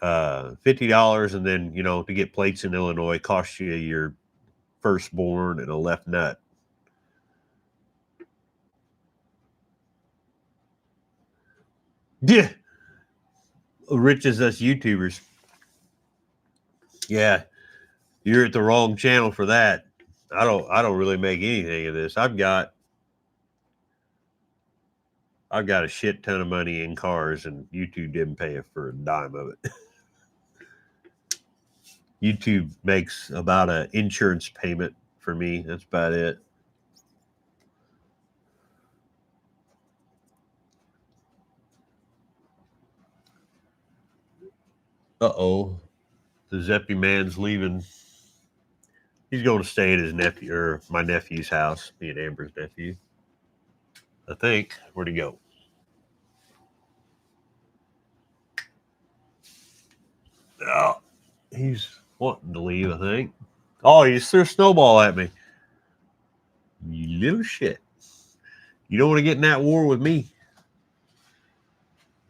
$50, and then to get plates in Illinois costs you your firstborn and a left nut. Yeah, rich as us YouTubers. Yeah, you're at the wrong channel for that. I don't really make anything of this. I've got a shit ton of money in cars, and YouTube didn't pay for a dime of it. YouTube makes about an insurance payment for me. That's about it. Uh-oh. The Zeppy man's leaving. He's going to stay at his nephew or my nephew's house, me and Amber's nephew. I think. Where'd he go? Oh, he's wanting to leave, I think. Oh, he just threw a snowball at me. You little shit. You don't want to get in that war with me.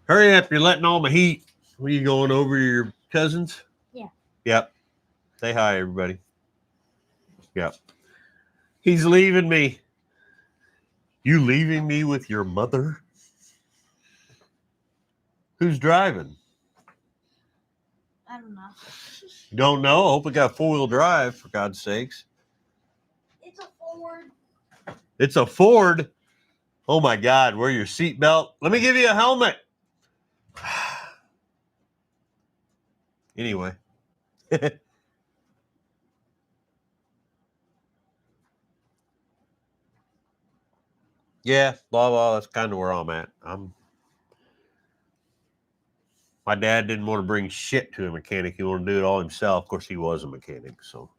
Hurry up, you're letting all my heat. What are you going over your cousins? Yeah. Yep. Say hi, everybody. Yep. He's leaving me. You leaving me with your mother? Who's driving? I don't know. You don't know? I hope it got four-wheel drive, for God's sakes. It's a Ford. It's a Ford. Oh my God, wear your seatbelt. Let me give you a helmet. Anyway. Yeah, blah blah. That's kind of where I'm at. My dad didn't want to bring shit to a mechanic. He wanted to do it all himself. Of course, he was a mechanic, so.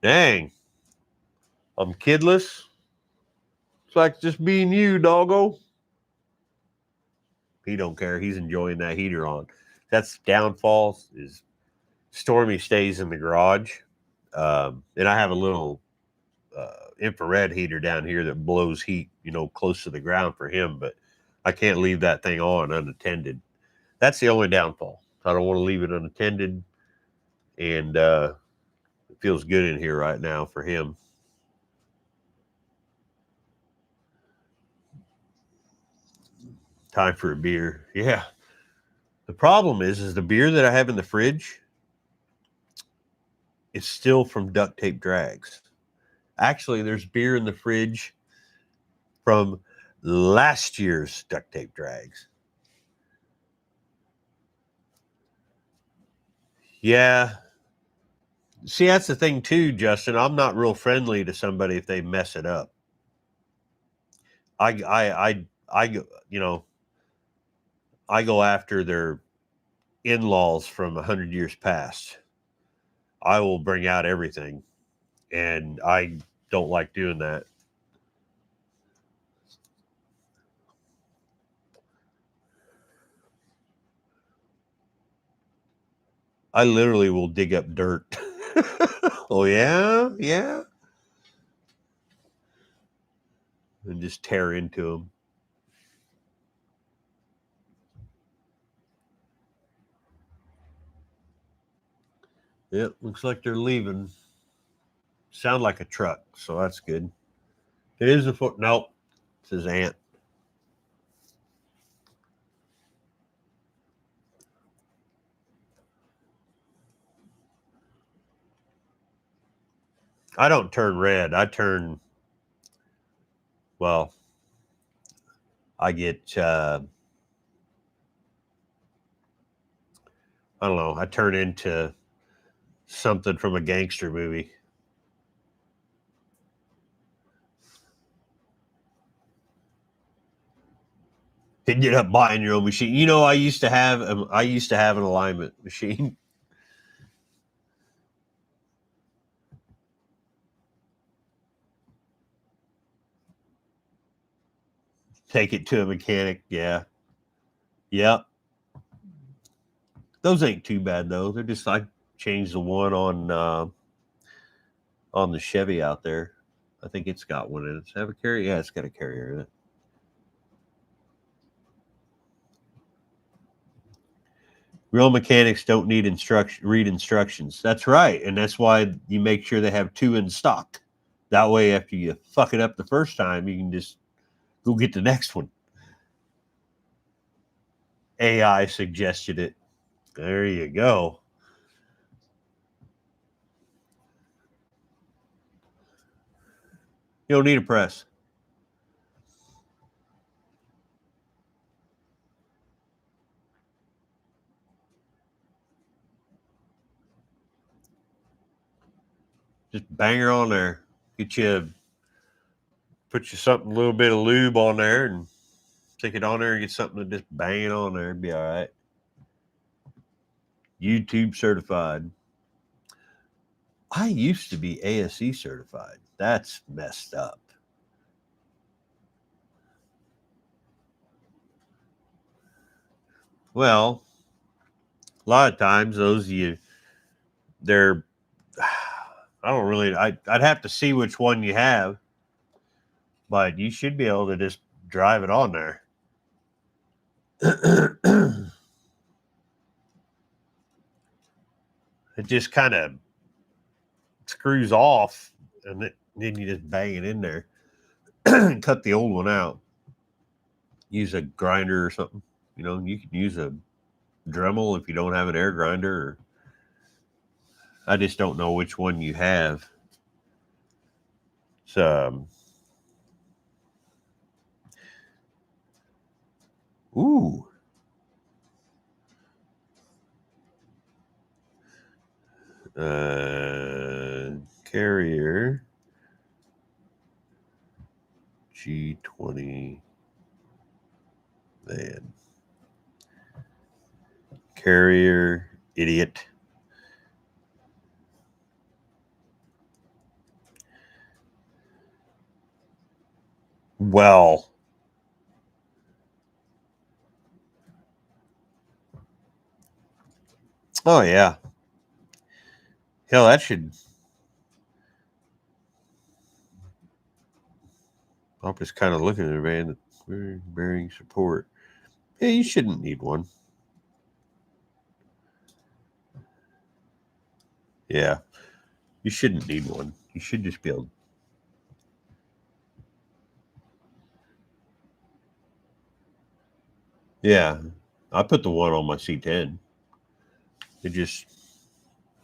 Dang. I'm kidless. It's like just being you, doggo. He don't care. He's enjoying that heater on. That's downfall is Stormy stays in the garage. And I have a little infrared heater down here that blows heat, close to the ground for him, but I can't leave that thing on unattended. That's the only downfall. I don't want to leave it unattended, and it feels good in here right now for him. Time for a beer. Yeah. The problem is the beer that I have in the fridge is still from duct tape drags. Actually, there's beer in the fridge from last year's duct tape drags. Yeah. See, that's the thing too, Justin. I'm not real friendly to somebody if they mess it up. I go after their in-laws from 100 years past. I will bring out everything, and I don't like doing that. I literally will dig up dirt. Oh yeah, and just tear into them. Yep, looks like they're leaving. Sound like a truck, so that's good. It is a foot. Nope, it's his aunt. I don't turn red. Well, I get, I don't know, I turn into something from a gangster movie. Ended up buying your own machine. I used to have an alignment machine. Take it to a mechanic. Yeah. Yep. Those ain't too bad though. They're just I changed the one on the Chevy out there. I think it's got one in it. Does it have a carrier? Yeah, it's got a carrier in it. Real mechanics don't need read instructions. That's right, and that's why you make sure they have two in stock. That way, after you fuck it up the first time, you can just go get the next one. AI suggested it. There you go. You don't need a press. Just bang her on there. Put you something, a little bit of lube on there, and Stick it on there and get something to just bang it on there. It'd be all right. YouTube certified. I used to be ASE certified. That's messed up. Well, a lot of times they're, I don't really, I'd have to see which one you have, but you should be able to just drive it on there. It just kind of screws off, and then you just bang it in there and cut the old one out. Use a grinder or something. You know, you can use a Dremel if you don't have an air grinder. Or, I just don't know which one you have. So, ooh. Carrier G20 van. Carrier idiot. Well, oh yeah. Hell, that should. I'm just kind of looking at a van that's bearing support. Yeah, you shouldn't need one. Yeah, you shouldn't need one. You should just be able. Yeah, I put the one on my C10. It just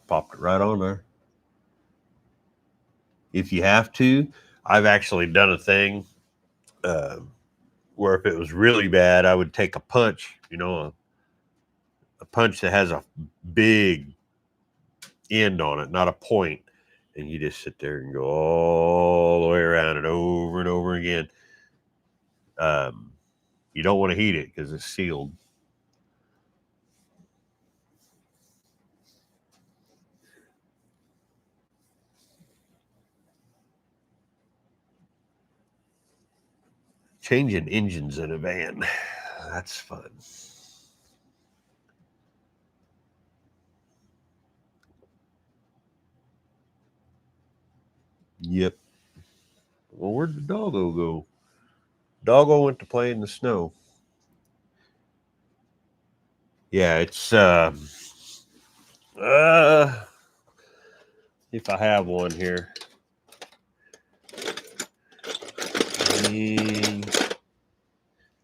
popped it right on there. If you have to, I've actually done a thing where if it was really bad, I would take a punch, a punch that has a big end on it, not a point, and you just sit there and go all the way around it over and over again. You don't want to heat it because it's sealed. Changing engines in a van, that's fun. Yep. Well, where'd the doggo go? Doggo went to play in the snow. Yeah, it's if I have one here.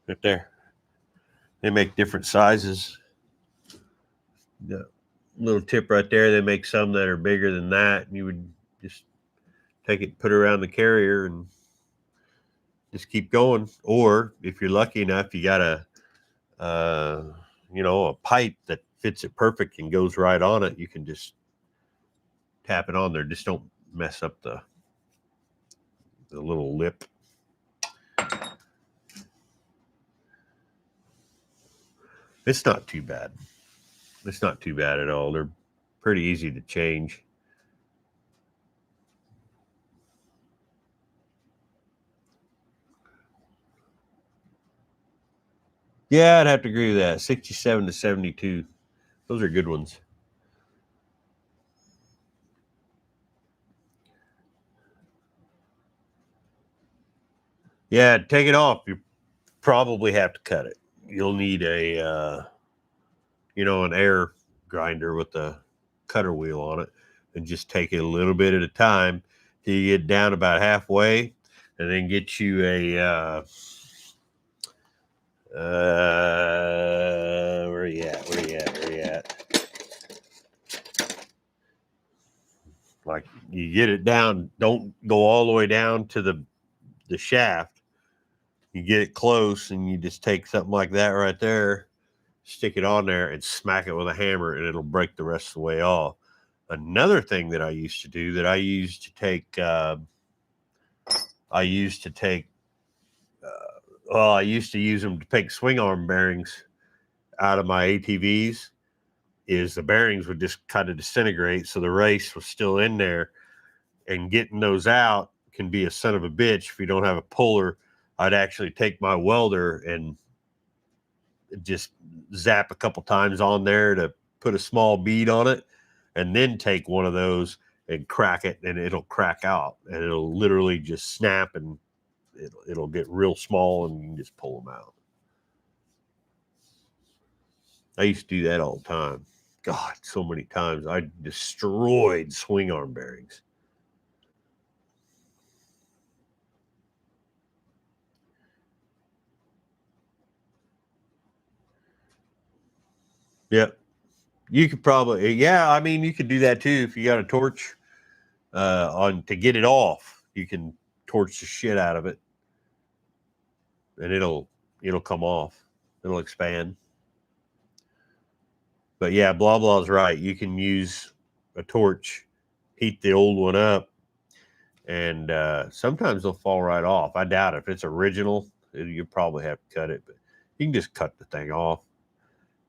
Right there. They make different sizes. The little tip right there, they make some that are bigger than that, and you would just take it, put it around the carrier, and just keep going. Or if you're lucky enough, you got a pipe that fits it perfect and goes right on it. You can just tap it on there. Just don't mess up the little lip. It's not too bad. It's not too bad at all. They're pretty easy to change. Yeah, I'd have to agree with that. 67 to 72. Those are good ones. Yeah, take it off. You probably have to cut it. You'll need an air grinder with a cutter wheel on it, and just take it a little bit at a time till you get down about halfway, and then get you a where are you at? Like, you get it down, don't go all the way down to the shaft. You get it close, and you just take something like that right there, stick it on there, and smack it with a hammer, and it'll break the rest of the way off. Another thing that I used to do, that I used to take I used to use them to take swing arm bearings out of my ATVs. Is the bearings would just kind of disintegrate, so the race was still in there, and getting those out can be a son of a bitch if you don't have a puller. I'd actually take my welder and just zap a couple times on there to put a small bead on it, and then take one of those and crack it, and it'll crack out, and it'll literally just snap, and it'll get real small, and you can just pull them out. I used to do that all the time. God, so many times I destroyed swing arm bearings. Yep. You could probably, yeah, I mean, you could do that too if you got a torch on to get it off. You can torch the shit out of it, and it'll come off. It'll expand. But yeah, blah blah's right. You can use a torch, heat the old one up, and sometimes they'll fall right off. I doubt if it's original, you probably have to cut it, but you can just cut the thing off.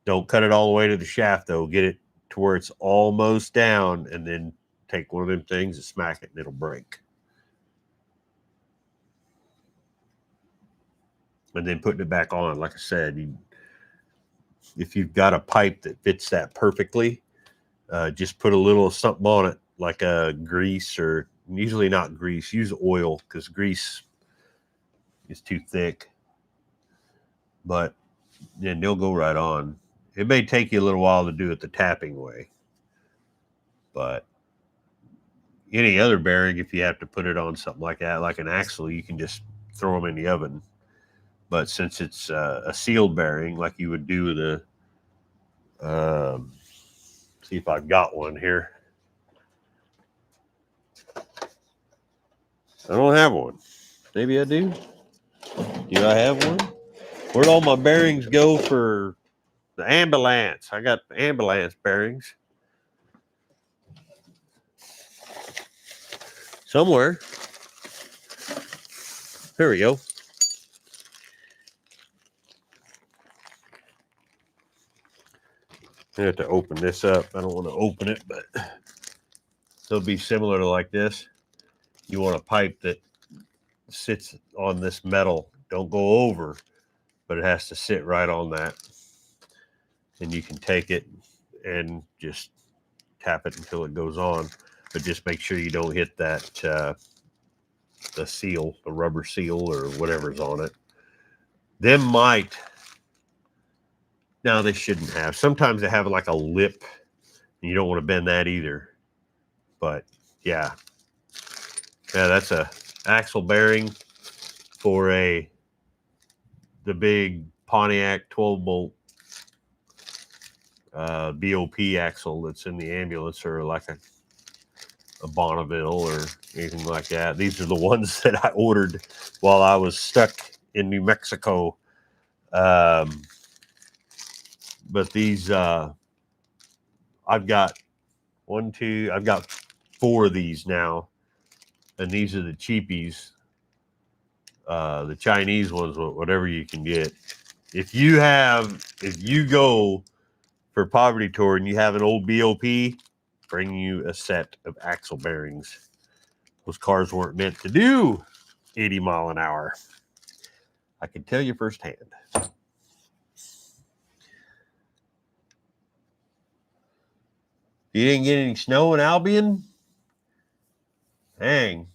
Don't cut it all the way to the shaft though. Get it to where it's almost down, and then take one of them things and smack it, and it'll break. And then putting it back on, like I said, if you've got a pipe that fits that perfectly, just put a little something on it, like a grease, or usually not grease. Use oil, because grease is too thick. But then they'll go right on. It may take you a little while to do it the tapping way, but any other bearing, if you have to put it on something like that, like an axle, you can just throw them in the oven. But since it's a sealed bearing, like you would do the, see if I've got one here. I don't have one. Maybe I do. Do I have one? Where'd all my bearings go for the ambulance? I got the ambulance bearings somewhere. There we go. I have to open this up. I don't want to open it, but it'll be similar to like this. You want a pipe that sits on this metal. Don't go over, but it has to sit right on that. And you can take it and just tap it until it goes on. But just make sure you don't hit that the seal, the rubber seal, or whatever's on it. Them might. Now they shouldn't have. Sometimes they have like a lip, and you don't want to bend that either. But yeah, that's a axle bearing for the big Pontiac 12-bolt BOP axle that's in the ambulance, or like a Bonneville or anything like that. These are the ones that I ordered while I was stuck in New Mexico. But these, I've got I've got 4 of these now, and these are the cheapies. The Chinese ones, whatever you can get. If you go for Poverty Tour and you have an old BOP, bring you a set of axle bearings. Those cars weren't meant to do 80 mile an hour. I can tell you firsthand. You didn't get any snow in Albion? Dang.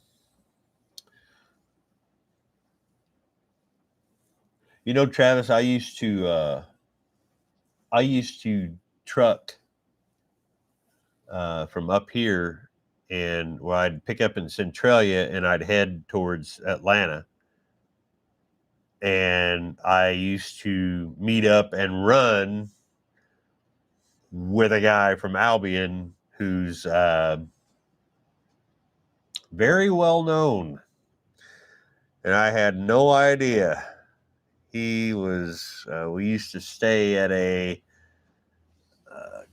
You know, Travis, I used to truck from up here, and I'd pick up in Centralia and I'd head towards Atlanta. And I used to meet up and run with a guy from Albion who's very well known. And I had no idea. He was, we used to stay at a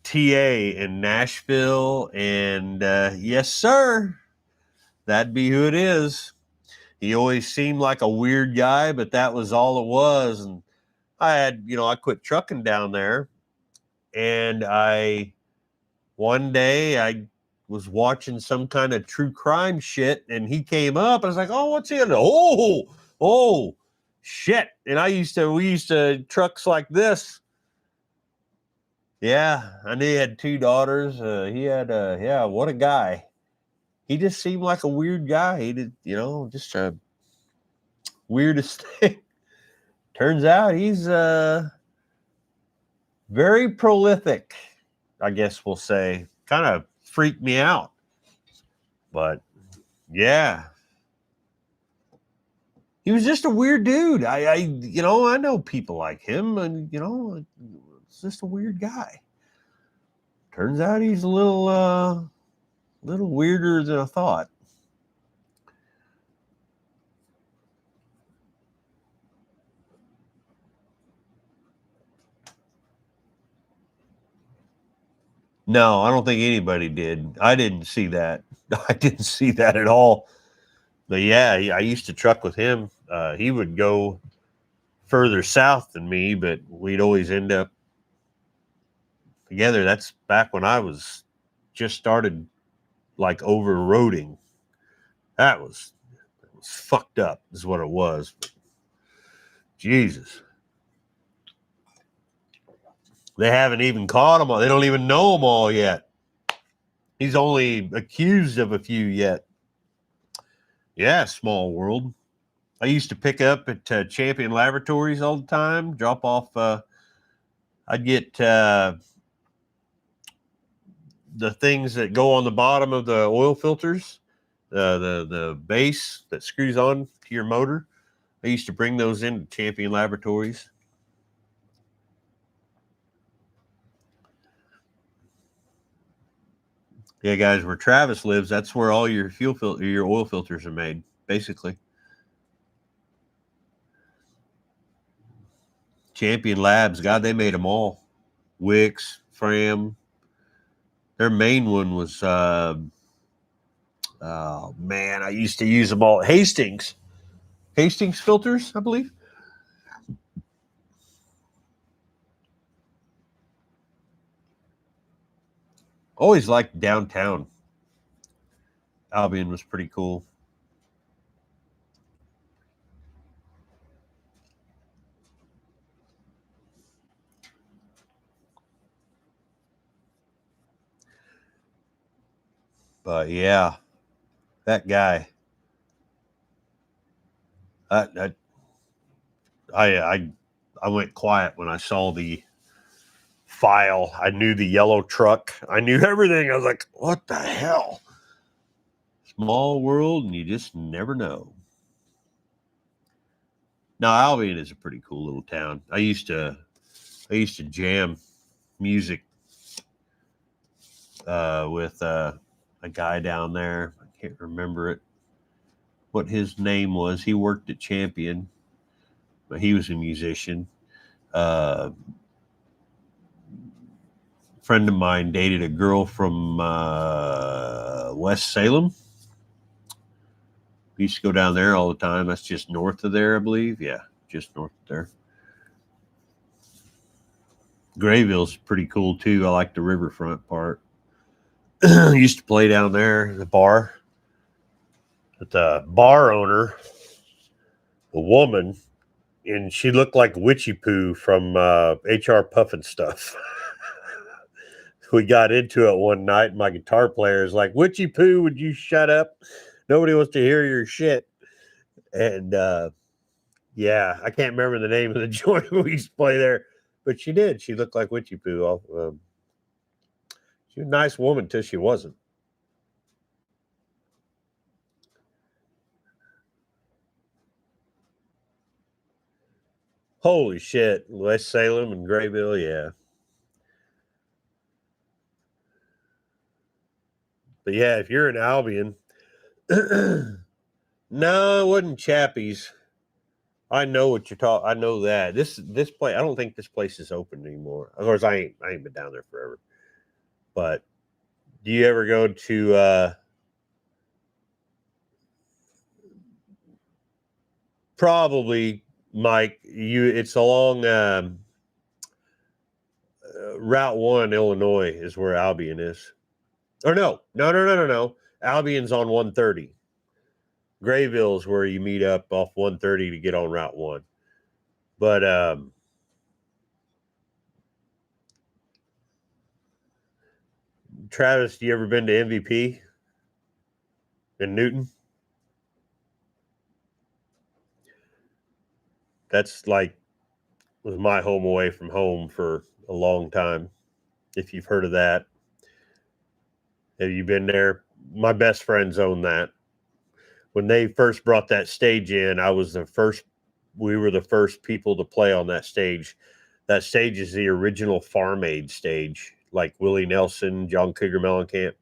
TA in Nashville, and yes, sir, that'd be who it is. He always seemed like a weird guy, but that was all it was. And I quit trucking down there, and one day I was watching some kind of true crime shit, and he came up. I was like, "Oh, what's he in?" Oh, shit! And we used to trucks like this. Yeah, I knew he had 2 daughters. He had, what a guy. He just seemed like a weird guy. He did, just a weirdest thing. Turns out he's very prolific, I guess we'll say. Kind of freaked me out. But yeah, he was just a weird dude. I know people like him, and it's just a weird guy. Turns out he's a little weirder than I thought. No, I don't think anybody did. I didn't see that. I didn't see that at all. But yeah, I used to truck with him. He would go further south than me, but we'd always end up together. That's back when I was just started like over roading. That was fucked up, is what it was. Jesus. They haven't even caught him all. They don't even know him all yet. He's only accused of a few yet. Yeah, small world. I used to pick up at Champion Laboratories all the time, drop off. I'd get the things that go on the bottom of the oil filters, the base that screws on to your motor. I used to bring those into Champion Laboratories. Yeah, guys, where Travis lives, that's where all your your oil filters are made, basically. Champion Labs, God, they made them all. Wix, Fram. Their main one was, oh man, I used to use them all. Hastings filters, I believe. Always liked downtown. Albion was pretty cool. But yeah, that guy. I I I, I went quiet when I saw the file. I knew the yellow truck. I knew everything. I was like, what the hell? Small world, and you just never know. Now Albion is a pretty cool little town. I used to jam music with a guy down there. I can't remember what his name was. He worked at Champion, but he was a musician. A friend of mine dated a girl from West Salem. We used to go down there all the time. That's just north of there, I believe. Yeah, just north of there. Grayville's pretty cool too. I like the riverfront part. Used to play down there, the bar. But the bar owner, a woman, and she looked like Witchy Poo from HR Puffin stuff. We got into it one night, and my guitar player is like, "Witchy Poo, would you shut up? Nobody wants to hear your shit." And yeah, I can't remember the name of the joint we used to play there, but she did. She looked like Witchy Poo. She was a nice woman till she wasn't. Holy shit, West Salem and Grayville, yeah. But yeah, if you're in Albion, no, it wasn't Chappie's. I know what you're talking. I know that this place. I don't think this place is open anymore. Of course, I ain't been down there forever. But do you ever go to Probably, Mike. It's along Route 1, Illinois, is where Albion is. Or no. Albion's on 130. Grayville's where you meet up off 130 to get on Route 1. But Travis, you ever been to MVP in Newton? That's like was my home away from home for a long time. If you've heard of that, have you been there? My best friends own that. When they first brought that stage in, I was the first. We were the first people to play on that stage. That stage is the original Farm Aid stage, like Willie Nelson, John Cougar Mellencamp.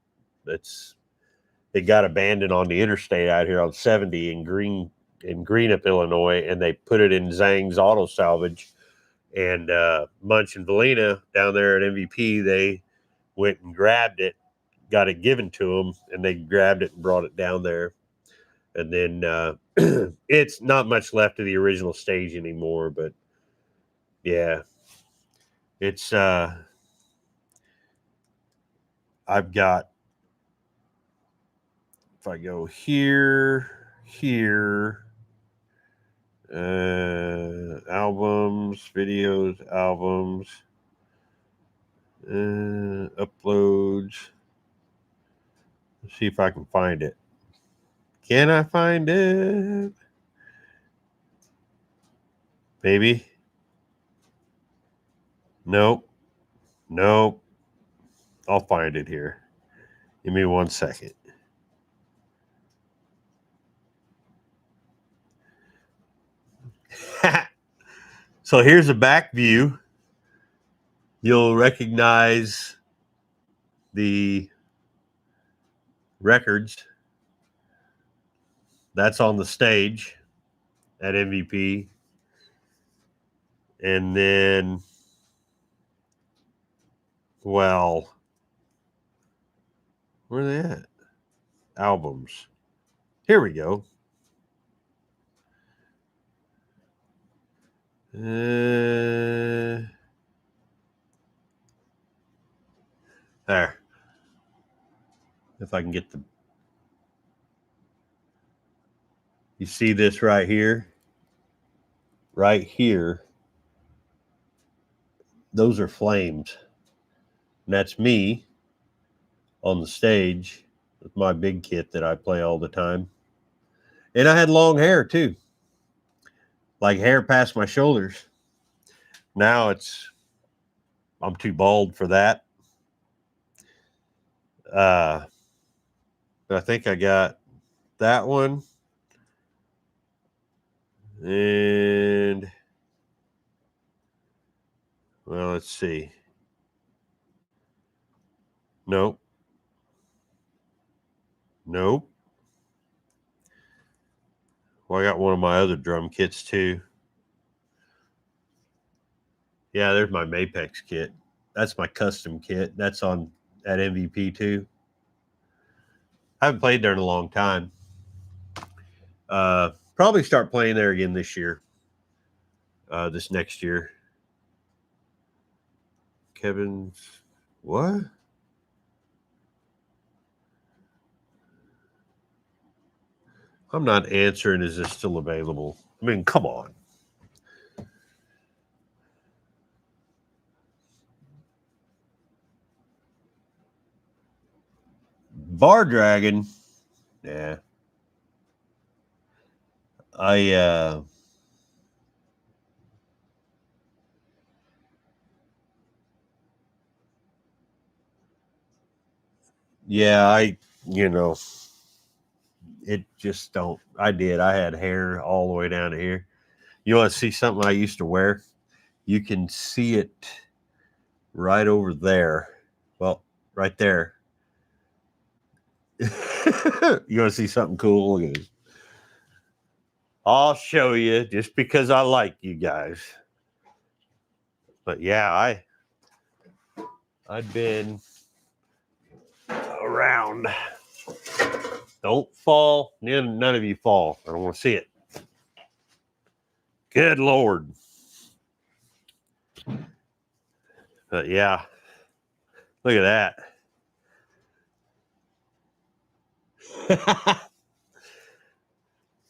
It got abandoned on the interstate out here on 70 in Greenup, Illinois, and they put it in Zhang's Auto Salvage. And Munch and Valina down there at MVP, they went and grabbed it, got it given to them, and they grabbed it and brought it down there. And then it's not much left of the original stage anymore, but yeah, it's I've got, if I go here, albums, videos, albums, uploads. Let's see if I can find it. Can I find it? Maybe. Nope. I'll find it here. Give me 1 second. So here's a back view. You'll recognize the records. That's on the stage at MVP. And then, well, where are they at? Albums. Here we go. There. If I can get the. You see this right here? Right here. Those are flames. And that's me on the stage with my big kit that I play all the time. And I had long hair too. Like hair past my shoulders. Now I'm too bald for that. But I think I got that one. And well, let's see. Nope. Well, I got one of my other drum kits too. Yeah, there's my Mapex kit. That's my custom kit. That's on at MVP too. I haven't played there in a long time. Probably start playing there again this year. This next year. Kevin's what? I'm not answering. Is this still available? I mean, come on. Bar Dragon. Yeah. It just don't. I had hair all the way down to here. You want to see something I used to wear? You can see it right over there. Well, right there. You want to see something cool? Look at this. I'll show you just because I like you guys. But yeah, I've been around. Don't fall. None of you fall. I don't want to see it. Good Lord. But yeah, look at that.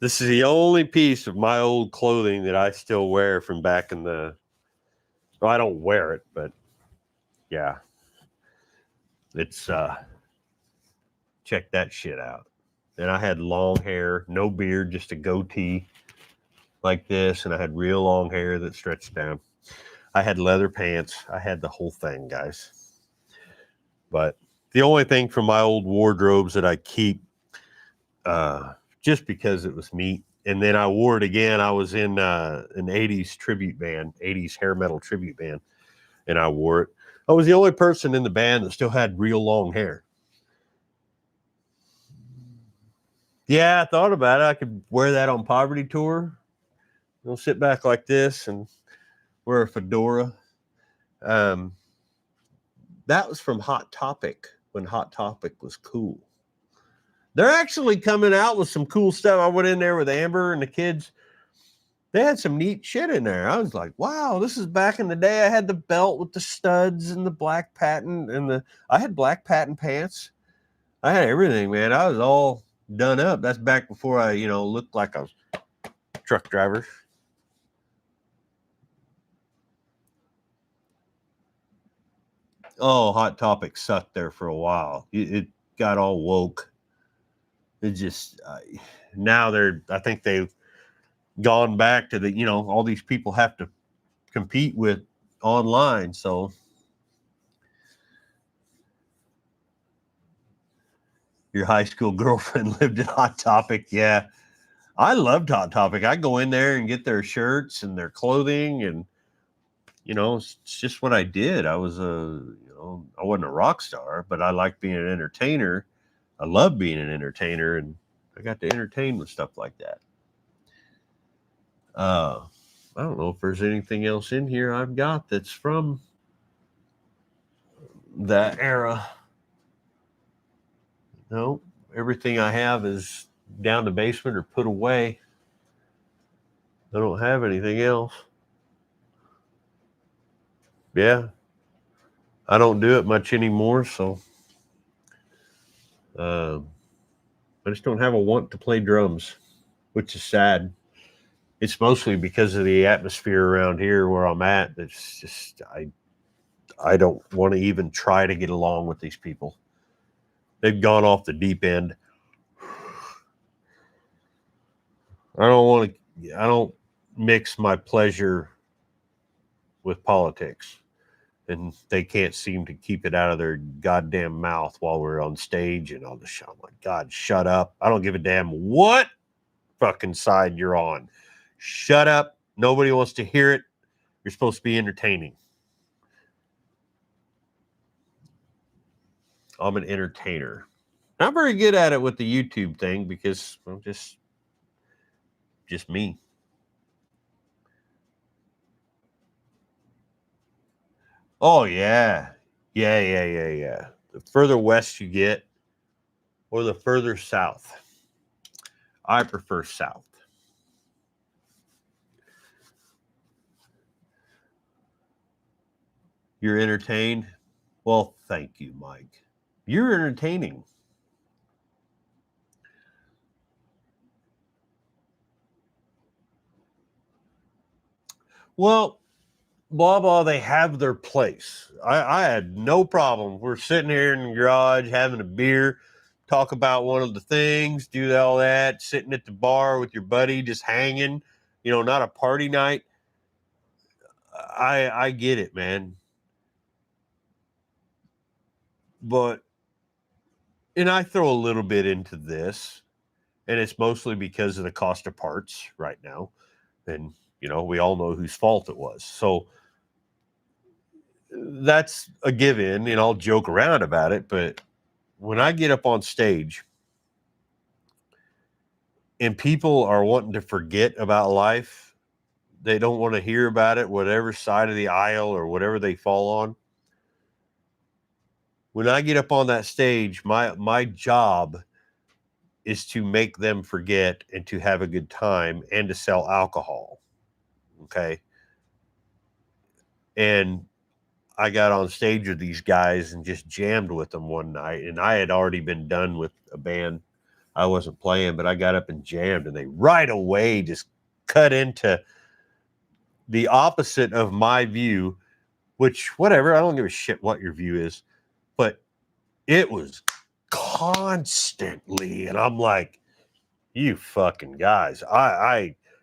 This is the only piece of my old clothing that I still wear from back in the. Well, I don't wear it, but yeah, it's check that shit out. And I had long hair, no beard, just a goatee like this, and I had real long hair that stretched down. I had leather pants. I had the whole thing, guys. But the only thing from my old wardrobes that I keep, just because it was neat, and then I wore it again. I was in an '80s tribute band, '80s hair metal tribute band, and I wore it. I was the only person in the band that still had real long hair. Yeah, I thought about it. I could wear that on Poverty Tour. Sit back like this and wear a fedora. Um, that was from Hot Topic when Hot Topic was cool. They're actually coming out with some cool stuff. I went in there with Amber and the kids. They had some neat shit in there. I was like, wow, this is back in the day. I had the belt with the studs and the black patent and I had black patent pants. I had everything, man. I was all done up. That's back before I, looked like a truck driver. Oh, Hot Topic sucked there for a while. It got all woke. It just now I think they've gone back to all these people have to compete with online. So your high school girlfriend lived at Hot Topic. Yeah. I loved Hot Topic. I go in there and get their shirts and their clothing, and it's just what I did. I was I wasn't a rock star, but I liked being an entertainer. I love being an entertainer, and I got to entertain with stuff like that. I don't know if there's anything else in here I've got that's from that era. No, everything I have is down the basement or put away. I don't have anything else. Yeah, I don't do it much anymore, so I just don't have a want to play drums, which is sad. It's mostly because of the atmosphere around here where I'm at. It's just I don't want to even try to get along with these people. They've gone off the deep end. I don't mix my pleasure with politics. And they can't seem to keep it out of their goddamn mouth while we're on stage and all the shit. I'm like, God, shut up. I don't give a damn what fucking side you're on. Shut up. Nobody wants to hear it. You're supposed to be entertaining. I'm an entertainer. Not very good at it with the YouTube thing because I'm just me. Oh yeah. Yeah. The further west you get, or the further south. I prefer south. You're entertained? Well, thank you, Mike. You're entertaining. Well, blah blah, they have their place. I had no problem. We're sitting here in the garage having a beer, talk about one of the things, do all that, sitting at the bar with your buddy, just hanging, not a party night. I get it, man. But and I throw a little bit into this, and it's mostly because of the cost of parts right now. And we all know whose fault it was. So that's a given, and I'll joke around about it. But when I get up on stage and people are wanting to forget about life, they don't want to hear about it, whatever side of the aisle or whatever they fall on. When I get up on that stage, my job is to make them forget and to have a good time and to sell alcohol. Okay. And I got on stage with these guys and just jammed with them one night. And I had already been done with a band. I wasn't playing, but I got up and jammed, and they right away just cut into the opposite of my view, which, whatever, I don't give a shit what your view is, but it was constantly. And I'm like, you fucking guys,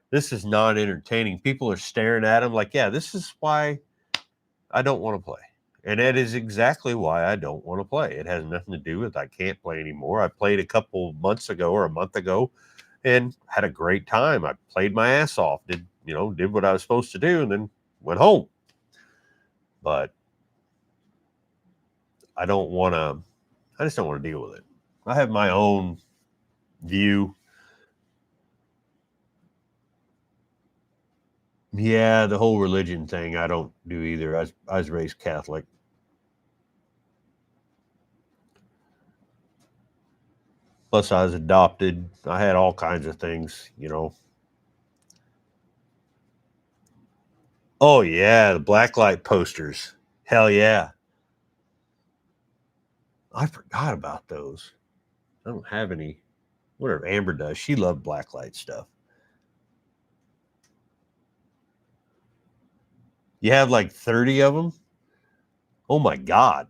this is not entertaining. People are staring at him like, yeah, this is why I don't want to play. And that is exactly why I don't want to play. It has nothing to do with I can't play anymore. I played a couple months ago or a month ago and had a great time. I played my ass off, did what I was supposed to do, and then went home. But I just don't want to deal with it. I have my own view. Yeah, the whole religion thing, I don't do either. I was raised Catholic. Plus, I was adopted. I had all kinds of things. Oh, yeah, the blacklight posters. Hell yeah. I forgot about those. I don't have any. Whatever Amber does, she loved blacklight stuff. You have like 30 of them? Oh my God.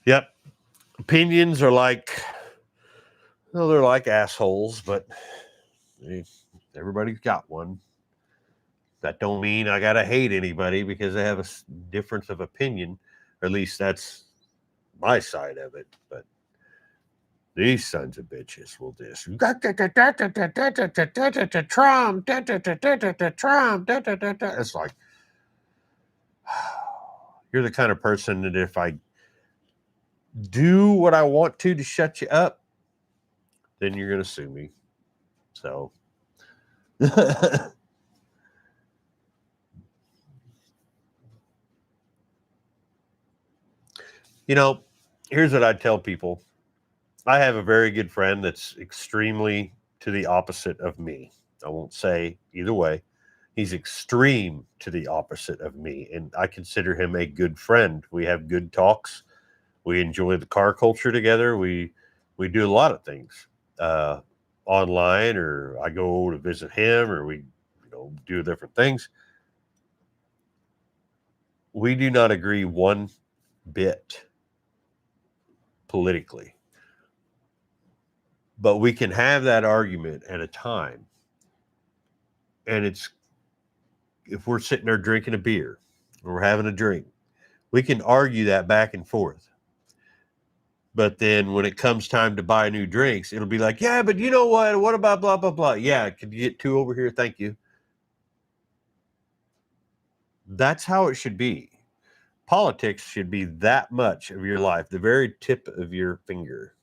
Yep. Opinions are they're like assholes, but everybody's got one. That don't mean I gotta hate anybody because they have a difference of opinion. Or at least that's my side of it. But these sons of bitches will just Trump. It's like you're the kind of person that if I do what I want to shut you up, then you're gonna sue me. So here's what I tell people. I have a very good friend that's extremely to the opposite of me. I won't say either way. He's extreme to the opposite of me, and I consider him a good friend. We have good talks. We enjoy the car culture together. We do a lot of things online, or I go to visit him, or we do different things. We do not agree one bit politically, but we can have that argument at a time. And it's if we're sitting there drinking a beer or we're having a drink, we can argue that back and forth. But then when it comes time to buy new drinks, it'll be like, yeah, but you know what? What about blah, blah, blah? Yeah, could you get two over here? Thank you. That's how it should be. Politics should be that much of your life, the very tip of your finger.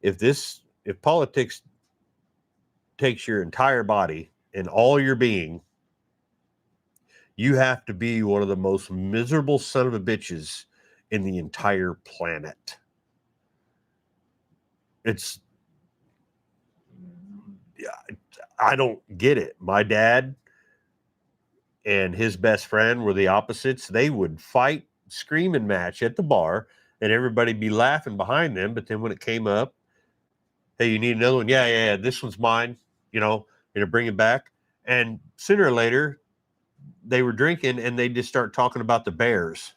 If politics takes your entire body and all your being, you have to be one of the most miserable son of a bitches in the entire planet. It's, I don't get it. My dad and his best friend were the opposites. They would fight, screaming match at the bar, and everybody be laughing behind them. But then when it came up, hey, you need another one? Yeah. This one's mine. Bring it back. And sooner or later, they were drinking and they just start talking about the Bears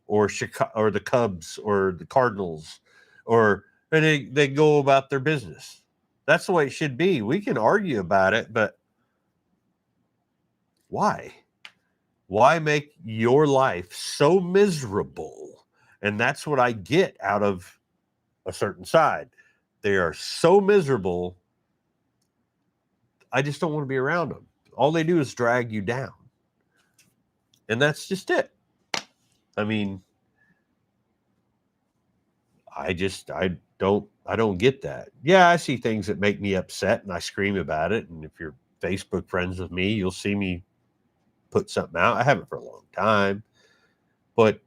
or Chicago or the Cubs or the Cardinals, and they go about their business. That's the way it should be. We can argue about it, but why? Why make your life so miserable? And that's what I get out of a certain side. They are so miserable. I just don't want to be around them. All they do is drag you down. And that's just it. I mean, I don't get that. Yeah, I see things that make me upset and I scream about it. And if you're Facebook friends with me, you'll see me put something out. I haven't for a long time. But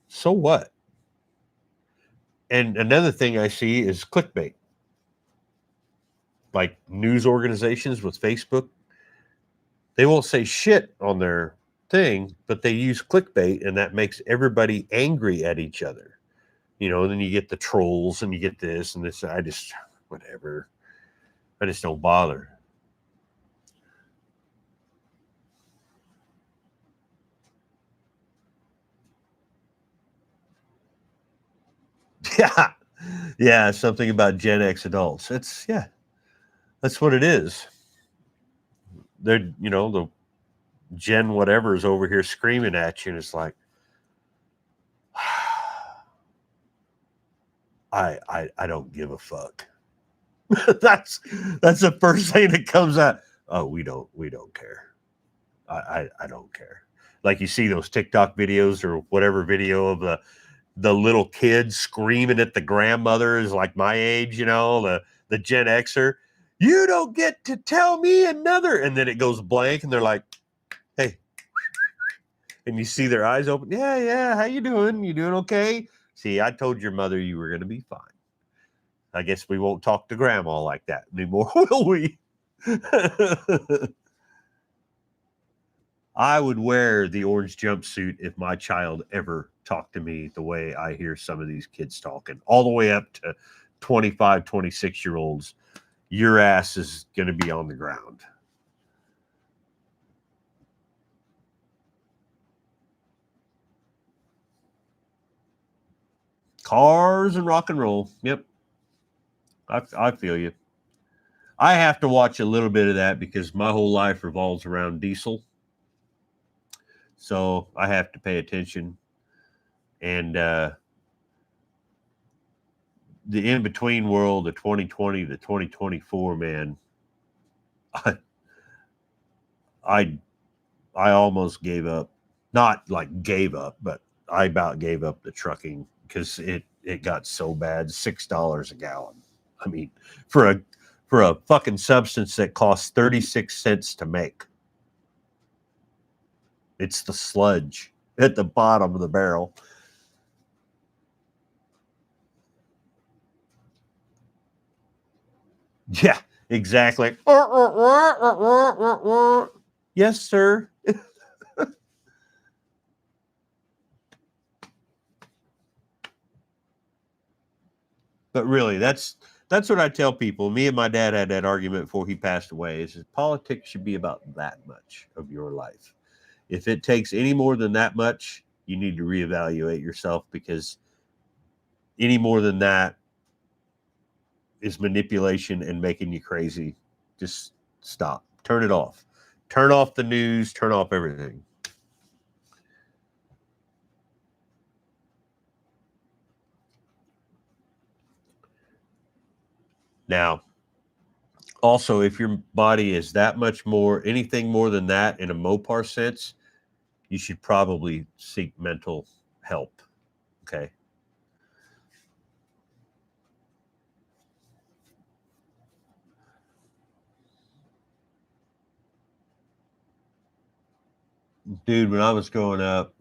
so what? And another thing I see is clickbait. Like news organizations with Facebook, they won't say shit on their thing, but they use clickbait, and that makes everybody angry at each other. And then you get the trolls and you get this and this. Whatever. I just don't bother. Yeah. Yeah. Something about Gen X adults. That's what it is. They're, the Gen whatever is over here screaming at you, and it's like, I don't give a fuck. that's the first thing that comes out. Oh, we don't care. I don't care. Like you see those TikTok videos or whatever video of the little kids screaming at the grandmothers like my age, the Gen Xer. You don't get to tell me another, and then it goes blank, and they're like, "Hey," and you see their eyes open. Yeah. How you doing? You doing okay? See, I told your mother you were going to be fine. I guess we won't talk to grandma like that anymore, will we? I would wear the orange jumpsuit if my child ever talked to me the way I hear some of these kids talking, all the way up to 25, 26-year-olds. Your ass is going to be on the ground. Cars and rock and roll. Yep. I feel you. I have to watch a little bit of that because my whole life revolves around diesel. So I have to pay attention. And the in between world, the 2020 to 2024, man, I almost gave up. Not like gave up, but I about gave up the trucking because it got so bad. $6 a gallon. I mean, for a fucking substance that costs 36 cents to make. It's the sludge at the bottom of the barrel. Yeah, exactly. Yes, sir. But really, that's what I tell people. Me and my dad had that argument before he passed away. Is that politics should be about that much of your life. If it takes any more than that much, you need to reevaluate yourself because any more than that is manipulation and making you crazy. Just stop. Turn it off. Turn off the news. Turn off everything. Now, also, if your body is that much more, anything more than that in a Mopar sense, you should probably seek mental help. Okay. Dude, when I was growing up,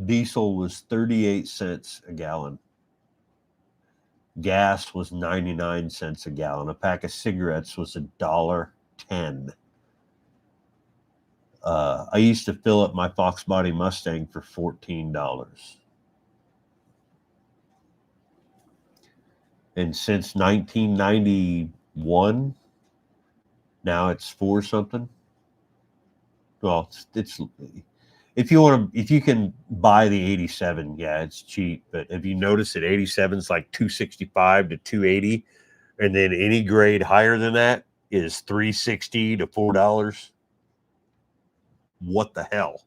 diesel was 38 cents a gallon. Gas was 99 cents a gallon. A pack of cigarettes was $1.10. I used to fill up my Fox Body Mustang for $14. And since 1991, now it's four something. Well, it's if you can buy the 87, yeah, it's cheap. But if you notice that 87 is like 265 to 280, and then any grade higher than that is 360 to $4. What the hell?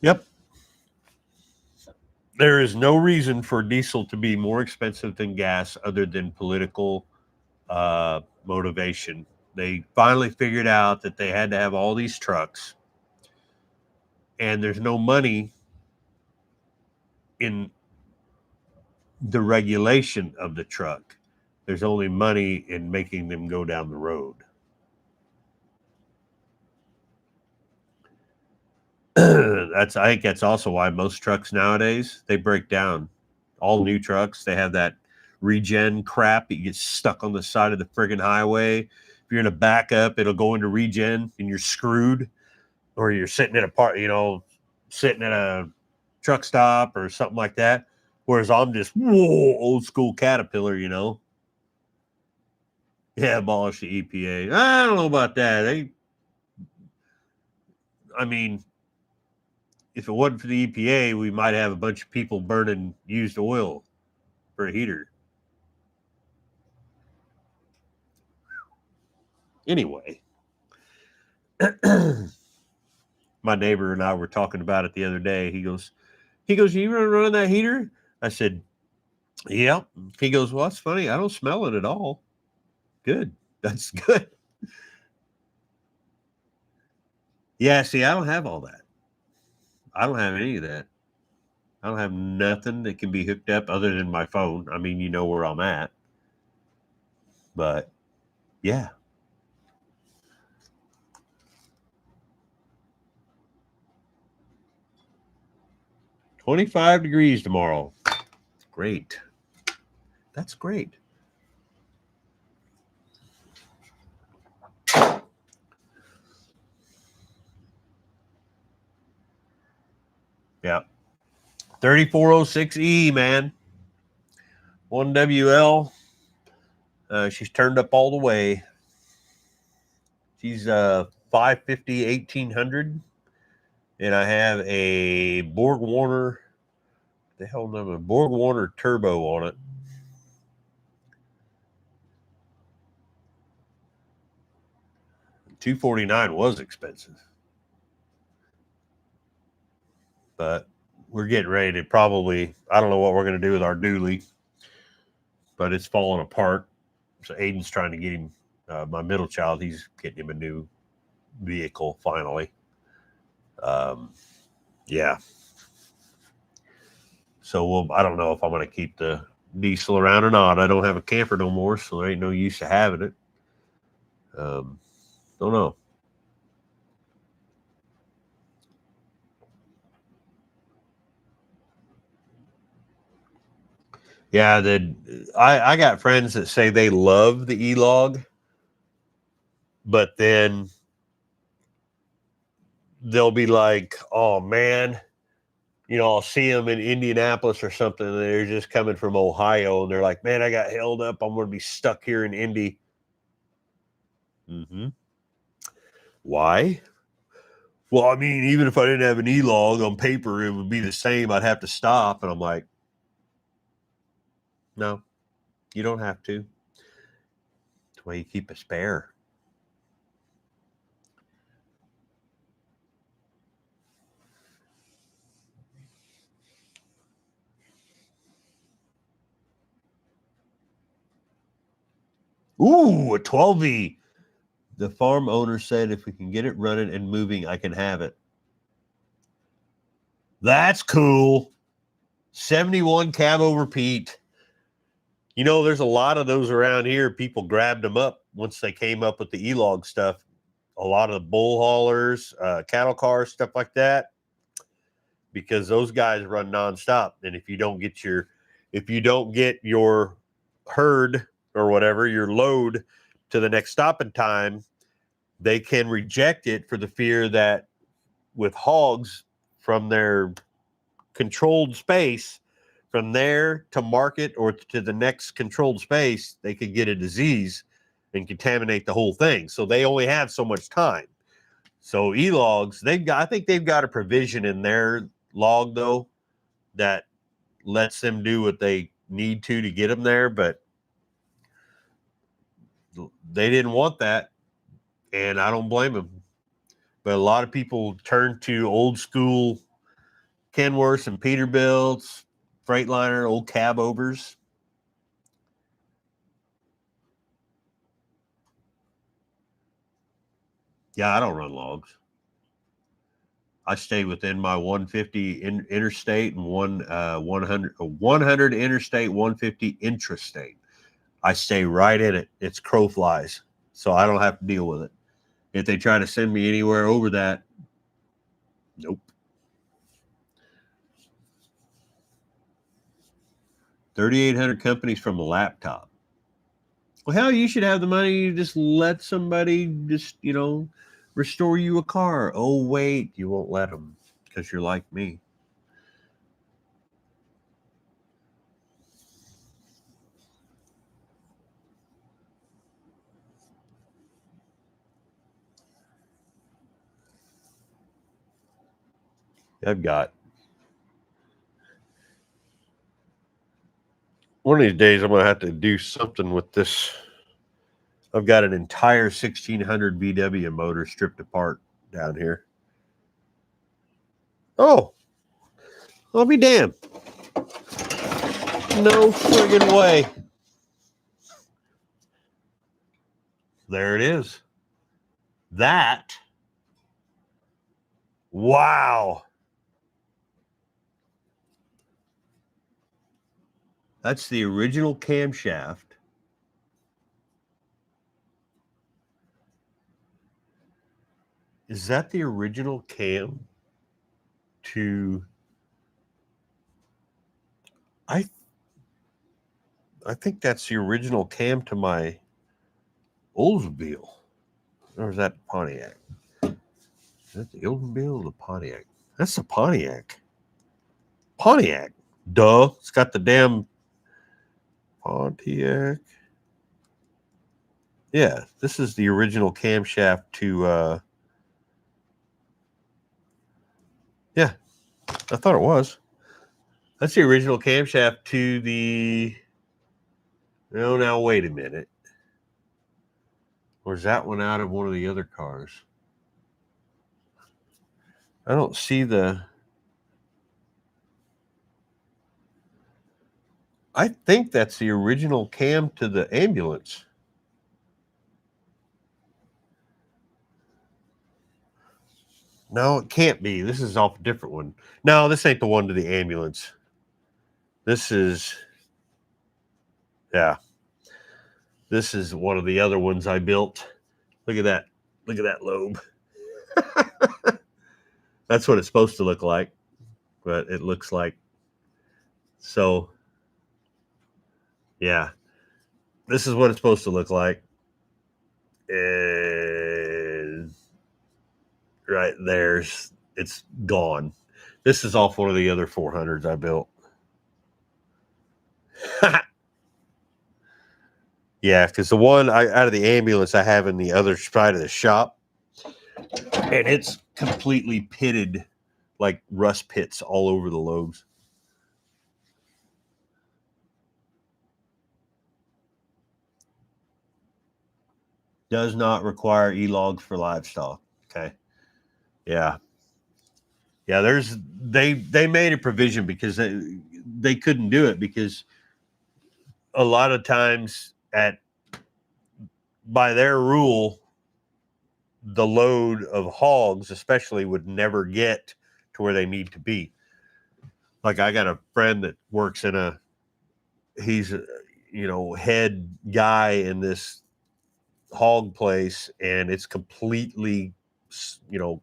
Yep. There is no reason for diesel to be more expensive than gas other than political motivation. They finally figured out that they had to have all these trucks, and there's no money in the regulation of the truck. There's only money in making them go down the road. I think that's also why most trucks nowadays they break down. All new trucks they have that regen crap. You get stuck on the side of the friggin' highway. If you're in a backup, it'll go into regen and you're screwed. Or you're sitting at a sitting at a truck stop or something like that. Whereas I'm just old school Caterpillar. Yeah, abolish the EPA. I don't know about that. I mean, if it wasn't for the EPA, we might have a bunch of people burning used oil for a heater. Anyway, my neighbor and I were talking about it the other day. He goes, you running that heater? I said, yep. He goes, well, that's funny. I don't smell it at all. Good. That's good. Yeah, see, I don't have all that. I don't have any of that. I don't have nothing that can be hooked up other than my phone. I mean, you know where I'm at. But yeah. $25 tomorrow. Great. That's great. Yeah. 3406E, man. 1WL. She's turned up all the way. She's 550, 1800. And I have a Borg Warner. The hell number? Borg Warner Turbo on it. $249 was expensive. But we're getting ready to probably, I don't know what we're going to do with our dually, but it's falling apart. So Aiden's trying to get him, my middle child, he's getting him a new vehicle finally. Yeah. So I don't know if I'm going to keep the diesel around or not. I don't have a camper no more, so there ain't no use to having it. Don't know. Yeah, I got friends that say they love the E-Log, but then they'll be like, "Oh man, I'll see them in Indianapolis or something. And they're just coming from Ohio, and they're like, man, I got held up. I'm going to be stuck here in Indy." Mm-hmm. Why? Well, I mean, even if I didn't have an E-Log on paper, it would be the same. I'd have to stop. And I'm like, no, you don't have to. That's why you keep a spare. Ooh, a 12V. The farm owner said if we can get it running and moving, I can have it. That's cool. 71 cab over Pete. There's a lot of those around here. People grabbed them up once they came up with the E-Log stuff. A lot of bull haulers, cattle cars, stuff like that, because those guys run nonstop. And if you don't get your herd or whatever, your load to the next stopping time, they can reject it for the fear that with hogs from their controlled space, from there to market or to the next controlled space, they could get a disease and contaminate the whole thing. So they only have so much time. So E-Logs, I think they've got a provision in their log though that lets them do what they need to get them there, but they didn't want that, and I don't blame them. But a lot of people turn to old school Kenworths and Peterbilts, Freightliner, old cab overs. Yeah, I don't run logs. I stay within my 150 interstate and 100 interstate, 150 intrastate. I stay right in it. It's crow flies, so I don't have to deal with it. If they try to send me anywhere over that, nope. 3,800 companies from a laptop. Well, hell, you should have the money to just let somebody just, restore you a car. Oh, wait, you won't let them because you're like me. I've got one of these days, I'm going to have to do something with this. I've got an entire 1600 VW motor stripped apart down here. Oh, I'll be damned. No friggin' way. There it is. That. Wow. That's the original camshaft. Is that the original cam to... I think that's the original cam to my Oldsmobile. Or is that Pontiac? Is that the Oldsmobile or the Pontiac? That's the Pontiac. Pontiac. Duh. It's got the damn Pontiac. Yeah, this is the original camshaft to... yeah, I thought it was. That's the original camshaft to the... Oh, now wait a minute. Or is that one out of one of the other cars? I don't see the... I think that's the original cam to the ambulance. No, it can't be. This is off a different one. No, this ain't the one to the ambulance. This is... yeah. This is one of the other ones I built. Look at that. Look at that lobe. That's what it's supposed to look like. But it looks like... So, yeah. This is what it's supposed to look like. And right there's... it's gone. This is off one of the other 400s I built. Yeah, because the one out of the ambulance I have in the other side of the shop, and it's completely pitted, like rust pits all over the lobes. Does not require e-logs for livestock. Okay. Yeah. Yeah, they made a provision because they couldn't do it because a lot of times by their rule, the load of hogs especially would never get to where they need to be. Like I got a friend that works he's a, head guy in this hog place, and it's completely, you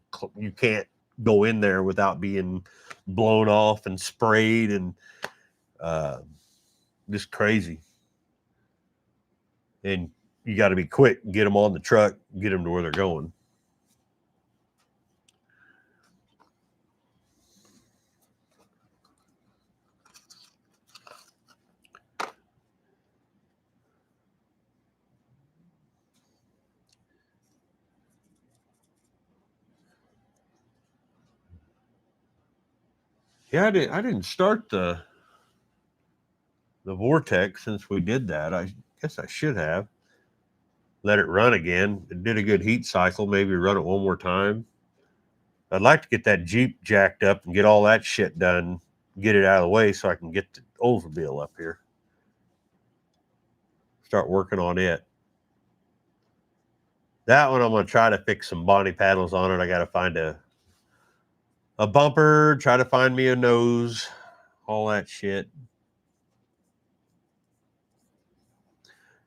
can't go in there without being blown off and sprayed and just crazy. And you got to be quick, get them on the truck, get them to where they're going. Yeah, I didn't start the vortex since we did that. I guess I should have let it run again. It did a good heat cycle. Maybe run it one more time. I'd like to get that Jeep jacked up and get all that shit done, get it out of the way so I can get the Oldsmobile up here. Start working on it. That one I'm going to try to fix some body panels on it. I got to find a bumper, try to find me a nose, all that shit.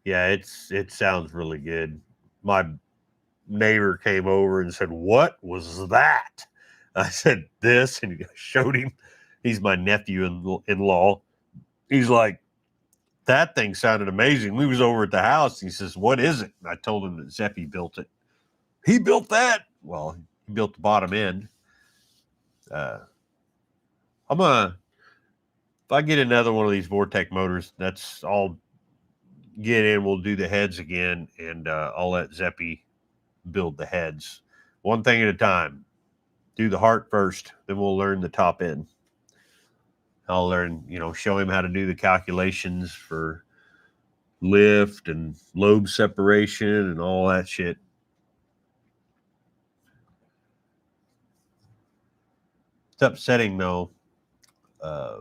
Yeah, it sounds really good. My neighbor came over and said, "What was that?" I said, "This," and he showed him. He's my nephew-in-law. He's like, "That thing sounded amazing." We was over at the house. He says, "What is it?" And I told him that Zeppy built it. He built that. Well, he built the bottom end. I'm gonna if I get another one of these Vortec motors, that's I'll get in. We'll do the heads again, and I'll let Zeppy build the heads, one thing at a time. Do the heart first, then we'll learn the top end. I'll learn, show him how to do the calculations for lift and lobe separation and all that shit. It's upsetting though. Uh,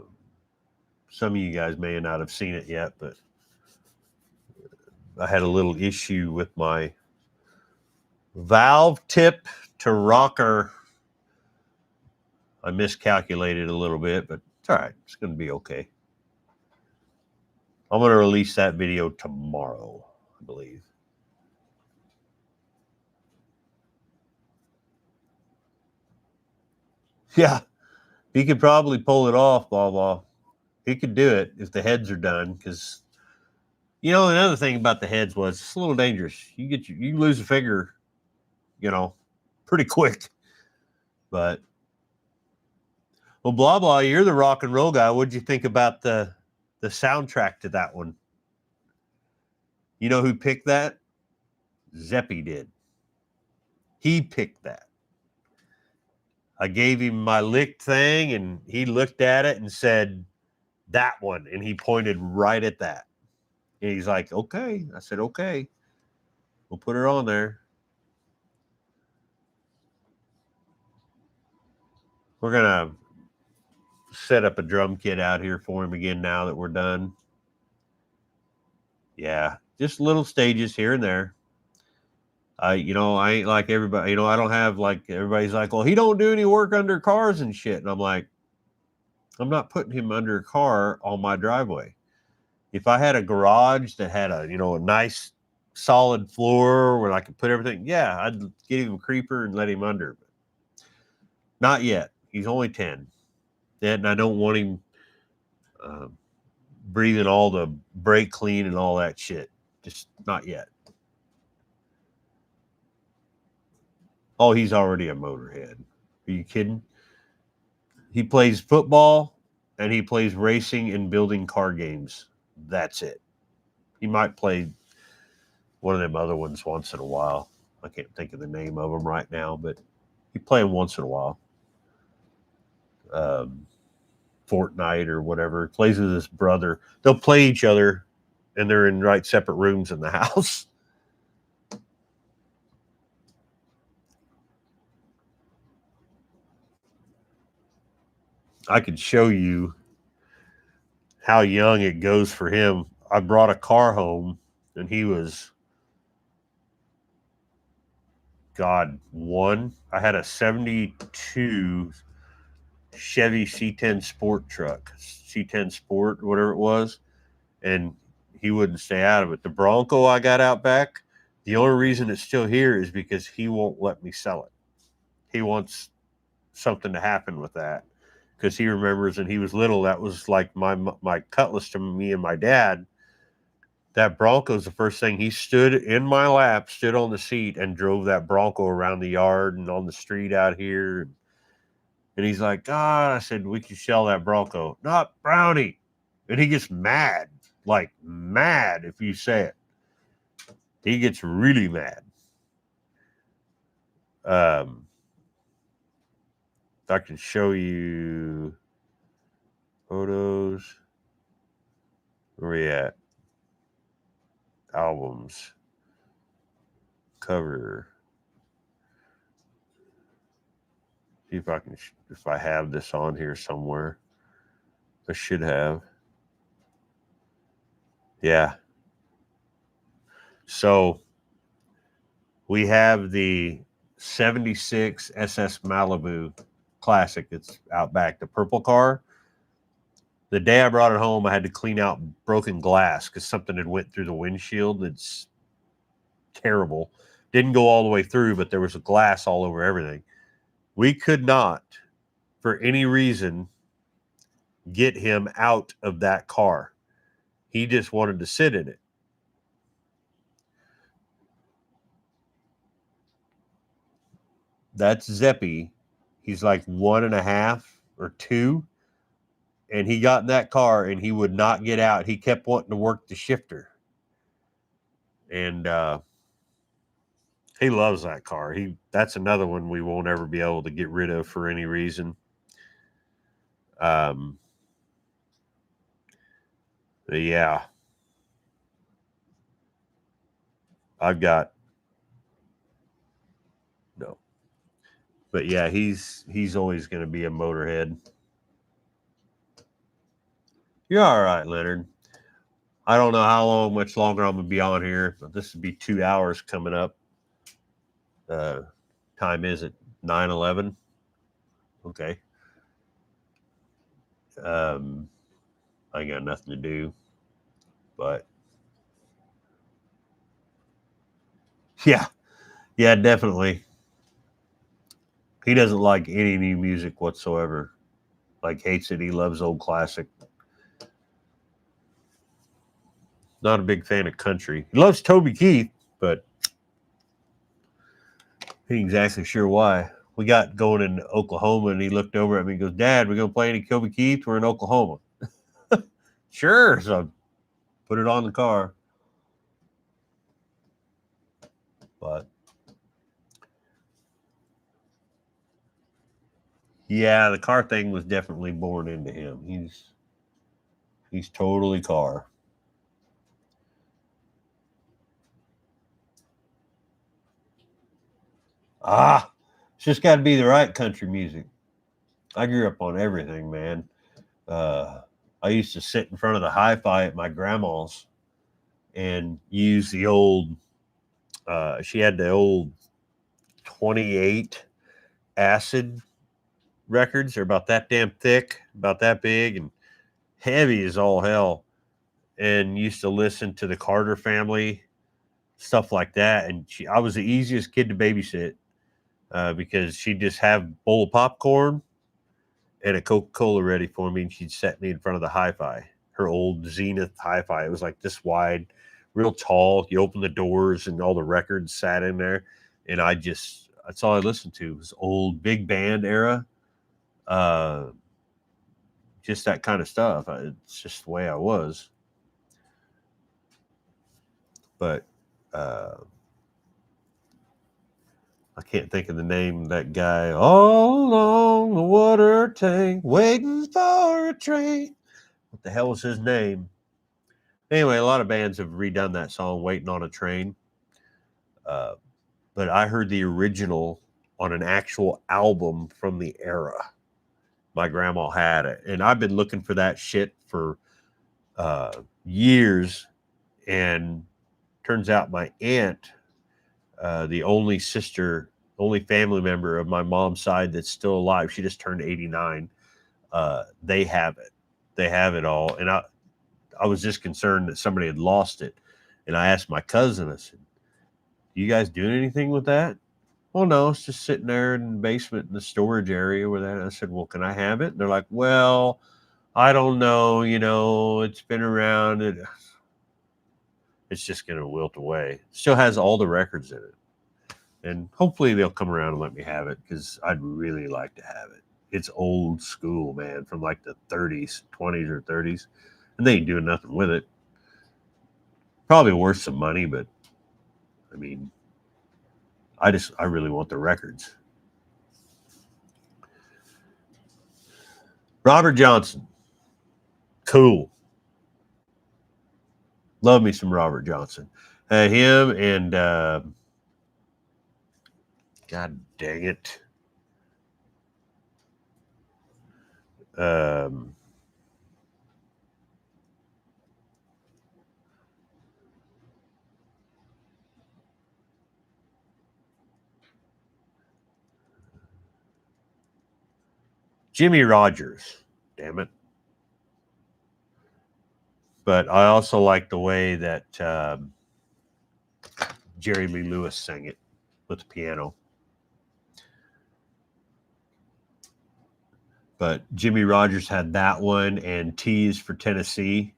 some of you guys may not have seen it yet, but I had a little issue with my valve tip to rocker. I miscalculated a little bit, but it's all right. It's going to be okay. I'm going to release that video tomorrow, I believe. Yeah, he could probably pull it off, blah, blah. He could do it if the heads are done, because, another thing about the heads was it's a little dangerous. You lose a finger, pretty quick. But, well, blah, blah, you're the rock and roll guy. What'd you think about the soundtrack to that one? You know who picked that? Zeppy did. He picked that. I gave him my lick thing, and he looked at it and said, "That one." And he pointed right at that. And he's like, "Okay." I said, "Okay. We'll put her on there." We're going to set up a drum kit out here for him again now that we're done. Yeah, just little stages here and there. I ain't like everybody. I don't have like everybody's like, "Well, he don't do any work under cars and shit." And I'm like, I'm not putting him under a car on my driveway. If I had a garage that had a nice solid floor where I could put everything, yeah, I'd get him a creeper and let him under. But not yet. He's only 10, and I don't want him breathing all the brake clean and all that shit. Just not yet. Oh, he's already a motorhead. Are you kidding? He plays football and he plays racing and building car games. That's it. He might play one of them other ones once in a while. I can't think of the name of them right now, but he play them once in a while. Fortnite or whatever. He plays with his brother. They'll play each other, and they're in separate rooms in the house. I could show you how young it goes for him. I brought a car home, and he was, God, one. I had a 72 Chevy C10 Sport truck, C10 Sport, whatever it was, and he wouldn't stay out of it. The Bronco I got out back, the only reason it's still here is because he won't let me sell it. He wants something to happen with that because he remembers when he was little, that was like my cutlass to me and my dad. That Bronco's the first thing. He stood in my lap, stood on the seat, and drove that Bronco around the yard and on the street out here. And he's like, "God," I said, "we could sell that Bronco." "Not Brownie." And he gets mad, like mad if you say it. He gets really mad. If I can show you photos. Where we at? Albums. Cover. See if I can, if I have this on here somewhere. I should have. Yeah. So we have the 76 SS Malibu classic. It's out back, the purple car. The day I brought it home, I had to clean out broken glass because something had went through the windshield. It's terrible. Didn't go all the way through, but there was a glass all over everything. We could not, for any reason, get him out of that car. He just wanted to sit in it. That's Zeppy. He's like 1.5 or 2. And he got in that car and he would not get out. He kept wanting to work the shifter. And he loves that car. That's another one we won't ever be able to get rid of for any reason. Yeah. I've got no. But yeah, he's always going to be a motorhead. You're all right, Leonard. I don't know how much longer I'm going to be on here, but this would be 2 hours coming up. Time is it 9:11? Okay. I ain't got nothing to do, but yeah, definitely. He doesn't like any new music whatsoever. Like hates it. He loves old classic. Not a big fan of country. He loves Toby Keith, but he ain't exactly sure why. We got going in Oklahoma, and he looked over at me and goes, "Dad, we're gonna play any Toby Keith? We're in Oklahoma." Sure. So I put it on the car. But yeah, the car thing was definitely born into him. He's totally car. It's just got to be the right country music. I grew up on everything, man. Uh, I used to sit in front of the hi-fi at my grandma's and use the old. She had the old 28 acid records. They're about that damn thick, about that big, and heavy as all hell. And used to listen to the Carter Family, stuff like that. And I was the easiest kid to babysit because she'd just have a bowl of popcorn and a Coca-Cola ready for me, and she'd set me in front of the hi-fi, her old Zenith hi-fi. It was like this wide, real tall. You open the doors and all the records sat in there, and that's all I listened to was old big band era, uh, just that kind of stuff. It's just the way I was. But I can't think of the name of that guy. All along the water tank, waiting for a train. What the hell was his name? Anyway, a lot of bands have redone that song, "Waiting on a Train." Uh, but I heard the original on an actual album from the era. My grandma had it, and I've been looking for that shit for years. And turns out my aunt, the only family member of my mom's side that's still alive, she just turned 89. They have it. They have it all, and I was just concerned that somebody had lost it. And I asked my cousin, I said, "You guys doing anything with that?" "Well, no, it's just sitting there in the basement in the storage area where that." I said, "Well, can I have it?" And they're like, "Well, I don't know. It's been around. It's just going to wilt away." Still has all the records in it. And hopefully they'll come around and let me have it because I'd really like to have it. It's old school, man, from like the 30s, 20s or 30s. And they ain't doing nothing with it. Probably worth some money, but I mean, I really want the records. Robert Johnson. Cool. Love me some Robert Johnson. Him and God dang it. Um, Jimmy Rogers. Damn it. But I also like the way that Jerry Lee Lewis sang it with the piano. But Jimmy Rogers had that one, and T is for Tennessee,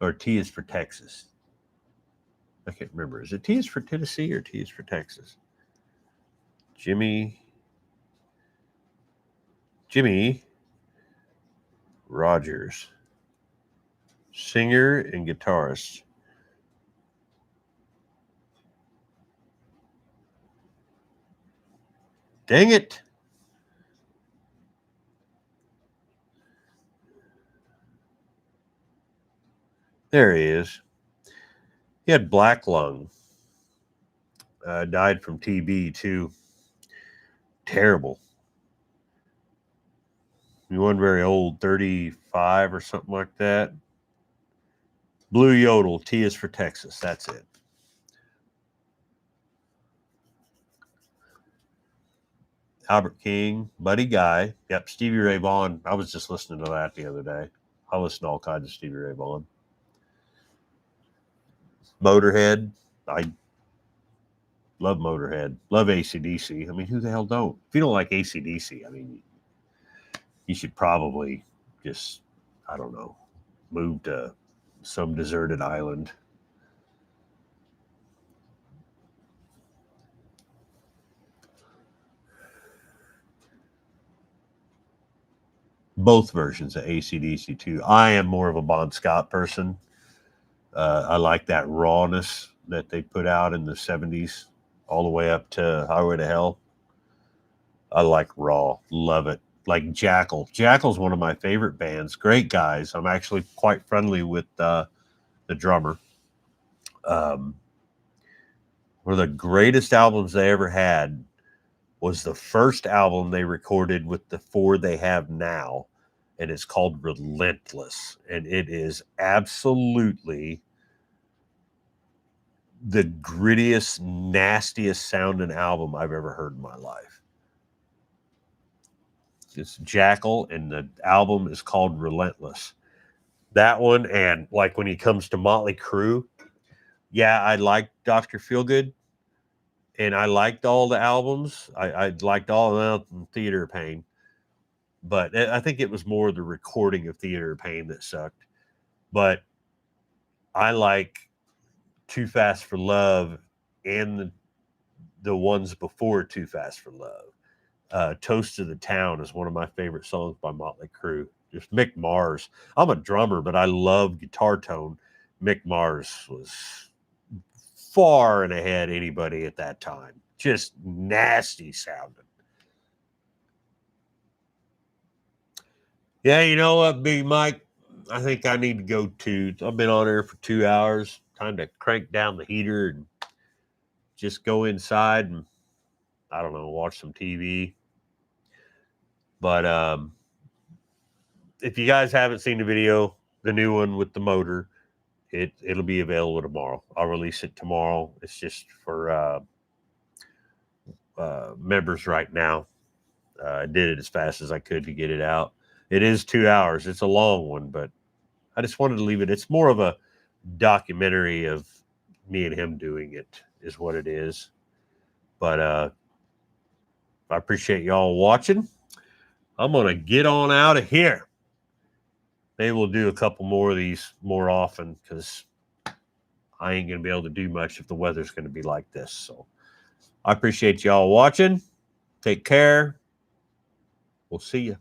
or T is for Texas. I can't remember. Is it T is for Tennessee or T is for Texas? Jimmy Rogers, singer and guitarist. Dang it. There he is. He had black lung. Died from TB too. Terrible. He wasn't very old, 35 or something like that. Blue Yodel, T is for Texas. That's it. Albert King, Buddy Guy. Yep, Stevie Ray Vaughan. I was just listening to that the other day. I listen to all kinds of Stevie Ray Vaughan. Motorhead. I love Motorhead. Love AC/DC. I mean, who the hell don't? If you don't like AC/DC, I mean, you should probably just, I don't know, move to some deserted island. Both versions of AC/DC too. I am more of a Bon Scott person. I like that rawness that they put out in the 70s all the way up to Highway to Hell. I like raw. Love it. Like Jackal. Jackal's one of my favorite bands. Great guys. I'm actually quite friendly with the drummer. One of the greatest albums they ever had was the first album they recorded with the four they have now, and it's called Relentless, and it is absolutely the grittiest, nastiest sounding album I've ever heard in my life. It's Jackal, and the album is called Relentless. That one, and like when he comes to Motley Crue, yeah, I liked Dr. Feelgood, and I liked all the albums. I liked all of them, Theater of Pain. But I think it was more the recording of Theater of Pain that sucked. But I like Too Fast for Love and the ones before Too Fast for Love. Toast to the Town is one of my favorite songs by Motley Crue. Just Mick Mars. I'm a drummer, but I love guitar tone. Mick Mars was far and ahead anybody at that time. Just nasty sounding. Yeah, you know what, Big Mike? I think I need to go too. I've been on air for 2 hours. Time to crank down the heater and just go inside and, I don't know, watch some TV. But if you guys haven't seen the video, the new one with the motor, it'll be available tomorrow. I'll release it tomorrow. It's just for members right now. I did it as fast as I could to get it out. It is 2 hours. It's a long one, but I just wanted to leave it. It's more of a documentary of me and him doing it is what it is. But I appreciate y'all watching. I'm going to get on out of here. Maybe we'll do a couple more of these more often because I ain't going to be able to do much if the weather's going to be like this. So I appreciate y'all watching. Take care. We'll see you.